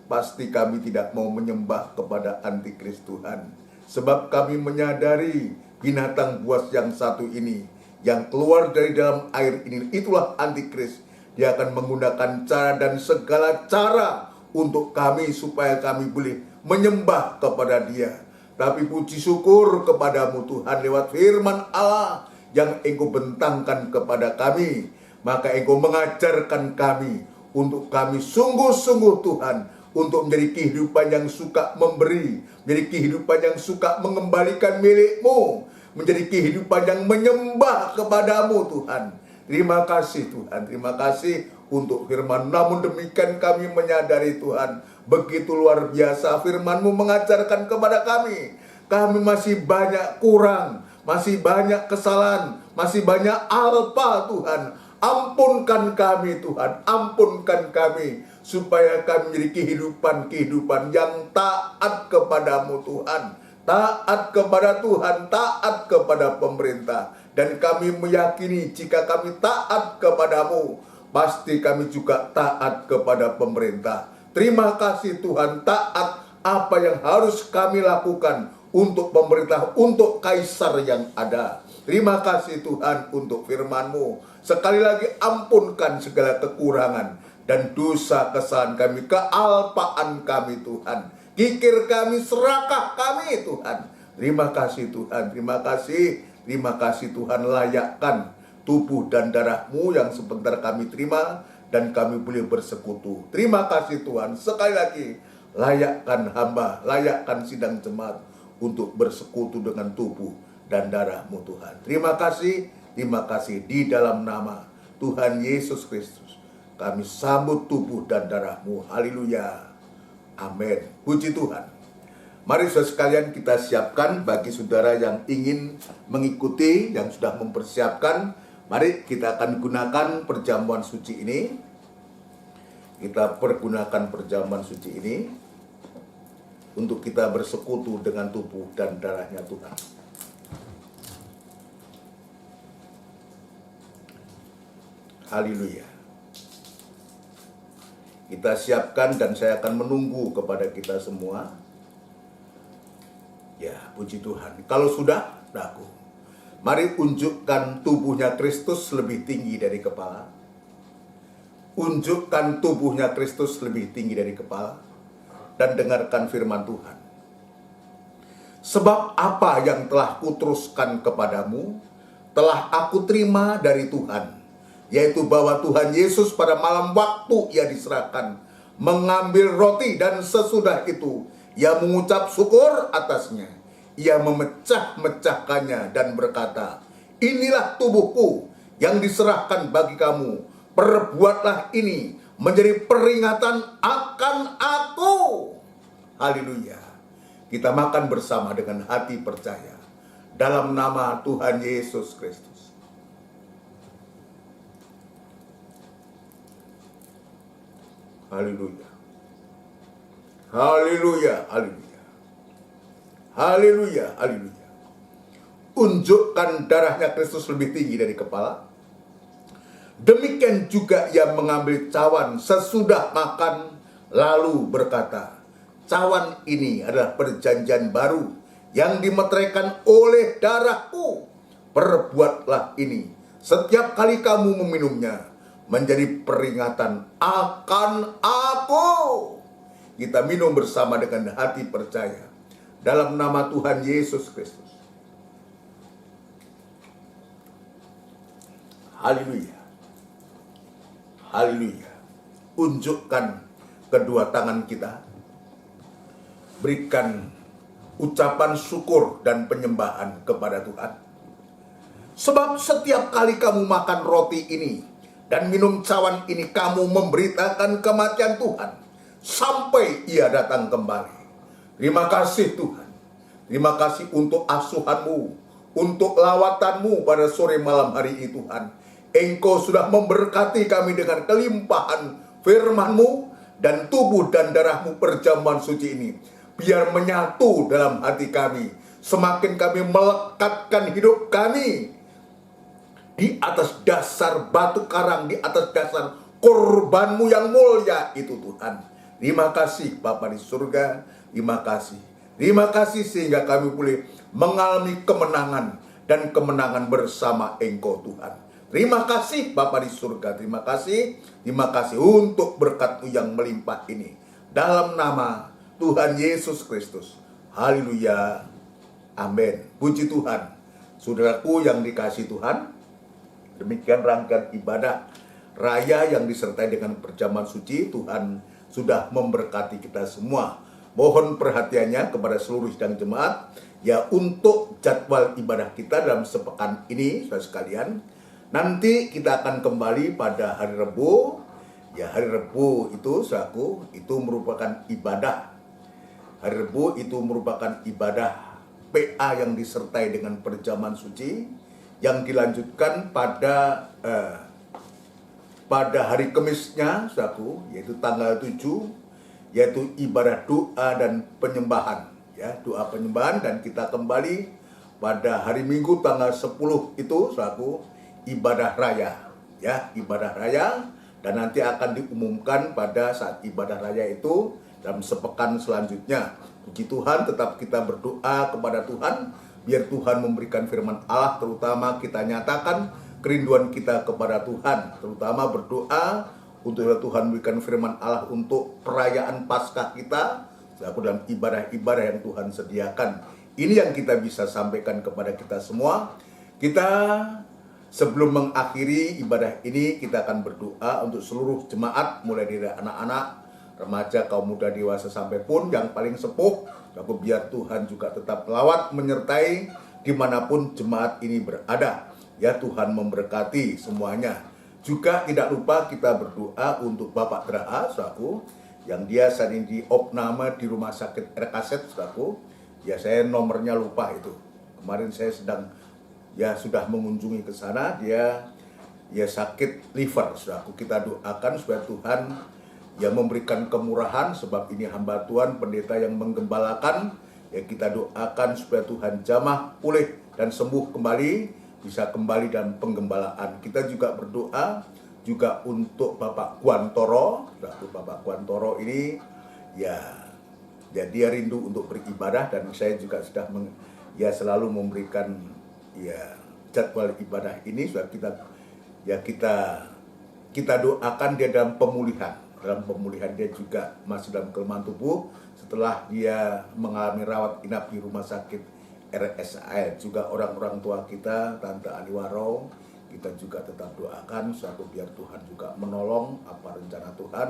pasti kami tidak mau menyembah kepada antikris Tuhan. Sebab kami menyadari binatang buas yang satu ini, yang keluar dari dalam air ini, itulah antikris. Dia akan menggunakan cara dan segala cara untuk kami, supaya kami boleh menyembah kepada dia. Tapi puji syukur kepadamu Tuhan, lewat firman Allah yang Engkau bentangkan kepada kami, maka Engkau mengajarkan kami untuk kami sungguh-sungguh Tuhan, untuk menjadi kehidupan yang suka memberi, menjadi kehidupan yang suka mengembalikan milik-Mu, menjadi kehidupan yang menyembah kepadamu Tuhan. Terima kasih Tuhan, terima kasih untuk firman. Namun demikian kami menyadari Tuhan, begitu luar biasa firman-Mu mengajarkan kepada kami. Kami masih banyak kurang, masih banyak kesalahan, masih banyak alpa Tuhan. Ampunkan kami Tuhan, ampunkan kami, supaya kami menjadi kehidupan yang taat kepadamu Tuhan, taat kepada Tuhan, taat kepada pemerintah. Dan kami meyakini jika kami taat kepadamu, pasti kami juga taat kepada pemerintah. Terima kasih Tuhan, taat apa yang harus kami lakukan untuk pemerintah, untuk kaisar yang ada. Terima kasih Tuhan untuk firman-Mu. Sekali lagi ampunkan segala kekurangan dan dosa kesalahan kami, kealpaan kami Tuhan. Kikir kami, serakah kami Tuhan. Terima kasih Tuhan, terima kasih Tuhan. Layakkan tubuh dan darah-Mu yang sebentar kami terima, dan kami boleh bersekutu. Terima kasih Tuhan. Sekali lagi, layakkan hamba, layakkan sidang jemaat untuk bersekutu dengan tubuh dan darah-Mu Tuhan. Terima kasih di dalam nama Tuhan Yesus Kristus. Kami sambut tubuh dan darah-Mu. Haleluya. Amin. Puji Tuhan. Mari saudara sekalian, kita siapkan bagi saudara yang ingin mengikuti, yang sudah mempersiapkan. Mari kita akan gunakan perjamuan suci ini. Kita pergunakan perjamuan suci ini untuk kita bersekutu dengan tubuh dan darahnya Tuhan. Haleluya. Kita siapkan dan saya akan menunggu kepada kita semua. Ya, puji Tuhan. Kalau sudah, daku. Mari unjukkan tubuhnya Kristus lebih tinggi dari kepala. Unjukkan tubuhnya Kristus lebih tinggi dari kepala. Dan dengarkan firman Tuhan. Sebab apa yang telah kuteruskan kepadamu, telah aku terima dari Tuhan, yaitu bahwa Tuhan Yesus pada malam waktu Ia diserahkan, mengambil roti, dan sesudah itu Ia mengucap syukur atasnya. Ia memecah-mecahkannya dan berkata, inilah tubuhku yang diserahkan bagi kamu. Perbuatlah ini menjadi peringatan akan aku. Haleluya. Kita makan bersama dengan hati percaya. Dalam nama Tuhan Yesus Kristus. Haleluya. Haleluya, haleluya. Haleluya, haleluya. Unjukkan darahnya Kristus lebih tinggi dari kepala. Demikian juga Ia mengambil cawan sesudah makan, lalu berkata, cawan ini adalah perjanjian baru yang dimeteraikan oleh darahku. Perbuatlah ini setiap kali kamu meminumnya, menjadi peringatan akan aku. Kita minum bersama dengan hati percaya. Dalam nama Tuhan Yesus Kristus. Haleluya. Haleluya. Unjukkan kedua tangan kita. Berikan ucapan syukur dan penyembahan kepada Tuhan. Sebab setiap kali kamu makan roti ini dan minum cawan ini, kamu memberitakan kematian Tuhan sampai Ia datang kembali. Terima kasih Tuhan. Terima kasih untuk asuhan-Mu, untuk lawatan-Mu pada sore malam hari ini Tuhan. Engkau sudah memberkati kami dengan kelimpahan firman-Mu dan tubuh dan darah-Mu perjamuan suci ini. Biar menyatu dalam hati kami. Semakin kami melekatkan hidup kami di atas dasar batu karang, di atas dasar korban-Mu yang mulia itu Tuhan. Terima kasih Bapa di surga, terima kasih. Terima kasih sehingga kami boleh mengalami kemenangan dan kemenangan bersama Engkau Tuhan. Terima kasih Bapa di surga, terima kasih untuk berkat-Mu yang melimpah ini. Dalam nama Tuhan Yesus Kristus. Haleluya. Amin. Puji Tuhan. Saudaraku yang dikasihi Tuhan, demikian rangkaian ibadah raya yang disertai dengan perjamuan suci. Tuhan sudah memberkati kita semua. Mohon perhatiannya kepada seluruh sidang jemaat ya untuk jadwal ibadah kita dalam sepekan ini, saudara sekalian. Nanti kita akan kembali pada hari Rabu. Ya, hari Rabu itu saudaraku, itu merupakan ibadah. Hari Rabu itu merupakan ibadah PA yang disertai dengan perjamuan suci yang dilanjutkan pada hari Kemisnya, saudaraku, yaitu tanggal 7, yaitu ibadah doa dan penyembahan, ya, doa penyembahan. Dan kita kembali pada hari Minggu tanggal 10 itu, saudaraku, ibadah raya, ya, ibadah raya. Dan nanti akan diumumkan pada saat ibadah raya itu dalam sepekan selanjutnya. Puji Tuhan, tetap kita berdoa kepada Tuhan, biar Tuhan memberikan firman Allah, terutama kita nyatakan kerinduan kita kepada Tuhan, terutama berdoa untuk Tuhan memberikan firman Allah untuk perayaan Paskah kita, dalam ibadah-ibadah yang Tuhan sediakan. Ini yang kita bisa sampaikan kepada kita semua. Kita sebelum mengakhiri ibadah ini, kita akan berdoa untuk seluruh jemaat, mulai dari anak-anak, remaja, kaum muda, dewasa, sampai pun yang paling sepuh. Aku biar Tuhan juga tetap lawat menyertai dimanapun jemaat ini berada. Ya, Tuhan memberkati semuanya. Juga tidak lupa kita berdoa untuk Bapak Draha, saudaraku, yang dia saat ini diopname di rumah sakit RKZ, saudaraku. Ya, saya nomornya lupa itu. Kemarin saya sudah mengunjungi ke sana. Dia sakit liver, saudaraku. Kita doakan supaya Tuhan yang memberikan kemurahan, sebab ini hamba Tuhan, pendeta yang menggembalakan. Ya, kita doakan supaya Tuhan jamah pulih dan sembuh kembali, bisa kembali dalam penggembalaan. Kita juga berdoa juga untuk Bapak Guantoro. Bapak Guantoro ini dia rindu untuk beribadah, dan saya juga sudah selalu memberikan jadwal ibadah ini. Sudah kita doakan dia dalam pemulihan. Dalam pemulihan dia juga masih dalam kelemahan tubuh setelah dia mengalami rawat inap di rumah sakit RSAL. Juga orang-orang tua kita, Tante Aliwaro, kita juga tetap doakan suatu biar Tuhan juga menolong apa rencana Tuhan.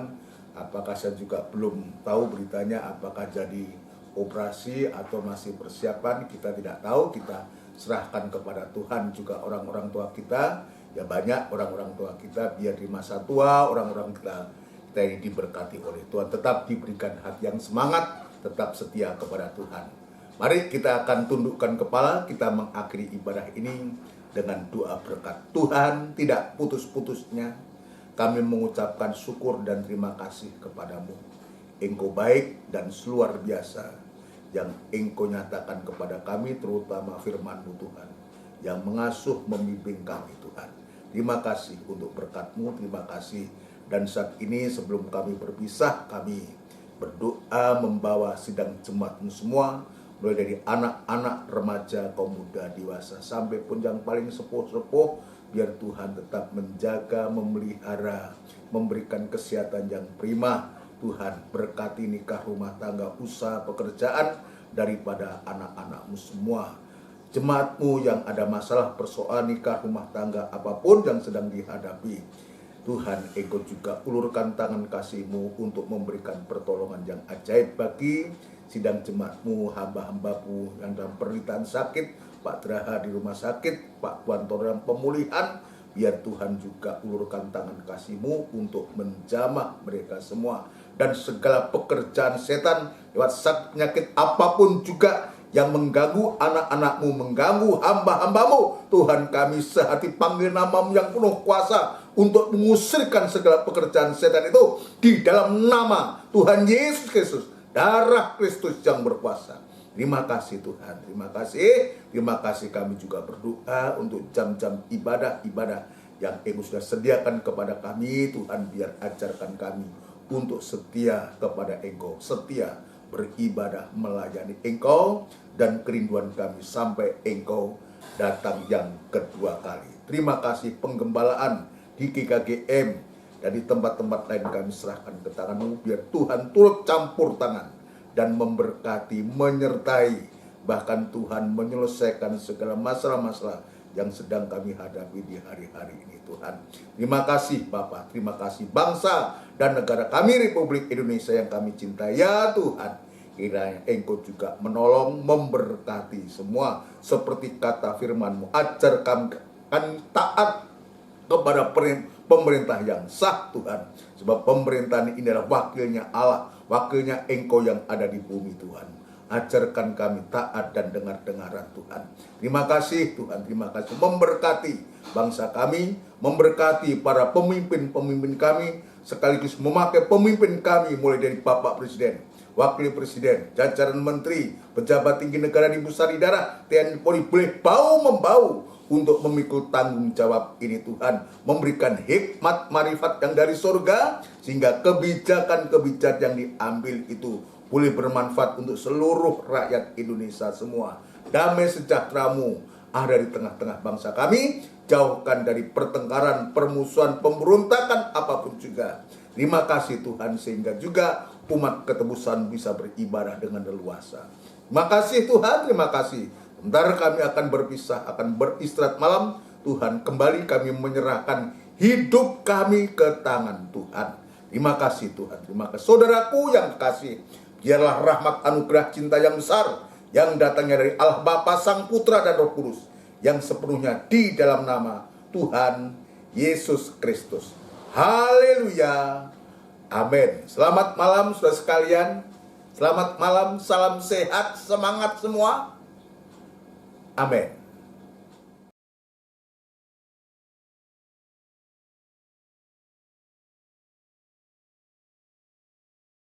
Apakah saya juga belum tahu beritanya, apakah jadi operasi atau masih persiapan, kita tidak tahu. Kita serahkan kepada Tuhan. Juga orang-orang tua kita, ya banyak orang-orang tua kita, biar di masa tua orang-orang kita ini diberkati oleh Tuhan, tetap diberikan hati yang semangat, tetap setia kepada Tuhan. Mari kita akan tundukkan kepala, kita mengakhiri ibadah ini dengan doa berkat. Tuhan, tidak putus-putusnya kami mengucapkan syukur dan terima kasih kepadamu. Engkau baik dan luar biasa yang Engkau nyatakan kepada kami, terutama firman-Mu Tuhan, yang mengasuh membimbing kami Tuhan. Terima kasih untuk berkat-Mu, terima kasih. Dan saat ini sebelum kami berpisah, kami berdoa membawa sidang jemaat-Mu semua, mulai dari anak-anak, remaja, kaum muda, dewasa, sampai pun yang paling sepuh-sepuh, biar Tuhan tetap menjaga, memelihara, memberikan kesehatan yang prima. Tuhan berkati nikah, rumah tangga, usaha, pekerjaan daripada anak-anak-Mu semua. Jemaat-Mu yang ada masalah, persoalan nikah, rumah tangga, apapun yang sedang dihadapi, Tuhan, Engkau juga ulurkan tangan kasih-Mu untuk memberikan pertolongan yang ajaib bagi sidang jemaat-Mu, hamba-hamba-Mu yang dalam penderitaan sakit, Pak Draha di rumah sakit, Pak Guantoro dalam pemulihan. Biar Tuhan juga ulurkan tangan kasih-Mu untuk menjamah mereka semua. Dan segala pekerjaan setan lewat sakit penyakit apapun juga yang mengganggu anak-anak-Mu, mengganggu hamba-hamba-Mu, Tuhan, kami sehati panggil nama-Mu yang penuh kuasa untuk mengusirkan segala pekerjaan setan itu di dalam nama Tuhan Yesus Kristus, darah Kristus yang berkuasa. Terima kasih Tuhan, terima kasih. Terima kasih kami juga berdoa untuk jam-jam ibadah-ibadah yang Engkau sudah sediakan kepada kami. Tuhan, biar ajarkan kami untuk setia kepada Engkau, setia beribadah melayani Engkau, dan kerinduan kami sampai Engkau datang yang kedua kali. Terima kasih penggembalaan di GKGM dan di tempat-tempat lain kami serahkan ke tangan-Mu, biar Tuhan turut campur tangan dan memberkati, menyertai, bahkan Tuhan menyelesaikan segala masalah-masalah yang sedang kami hadapi di hari-hari ini Tuhan. Terima kasih Bapa, terima kasih bangsa dan negara kami Republik Indonesia yang kami cintai. Ya Tuhan, kiranya Engkau juga menolong, memberkati semua seperti kata firman-Mu. Ajar kami taat kepada pemerintah yang sah Tuhan, sebab pemerintahan ini adalah wakilnya Allah, wakilnya Engkau yang ada di bumi Tuhan. Ajarkan kami taat dan dengar-dengaran Tuhan. Terima kasih Tuhan, terima kasih. Memberkati bangsa kami, memberkati para pemimpin-pemimpin kami, sekaligus memakai pemimpin kami mulai dari Bapak Presiden, Wakil Presiden, jajaran menteri, pejabat tinggi negara di pusat, di daerah, TNI Polri boleh bau-membau untuk memikul tanggung jawab ini Tuhan. Memberikan hikmat marifat yang dari surga, sehingga kebijakan-kebijakan yang diambil itu boleh bermanfaat untuk seluruh rakyat Indonesia semua. Damai sejahtera-Mu ada di tengah-tengah bangsa kami. Jauhkan dari pertengkaran, permusuhan, pemberontakan apapun juga. Terima kasih Tuhan, sehingga juga umat ketebusan bisa beribadah dengan leluasa. Terima kasih Tuhan, terima kasih. Sebentar kami akan berpisah, akan beristirahat malam. Tuhan, kembali kami menyerahkan hidup kami ke tangan Tuhan. Terima kasih Tuhan, terima kasih. Saudaraku yang kasih, biarlah rahmat anugerah cinta yang besar yang datangnya dari Allah Bapa, Sang Putra dan Roh Kudus, yang sepenuhnya di dalam nama Tuhan Yesus Kristus. Haleluya. Amin. Selamat malam saudara sekalian. Selamat malam, salam sehat, semangat semua. Amin.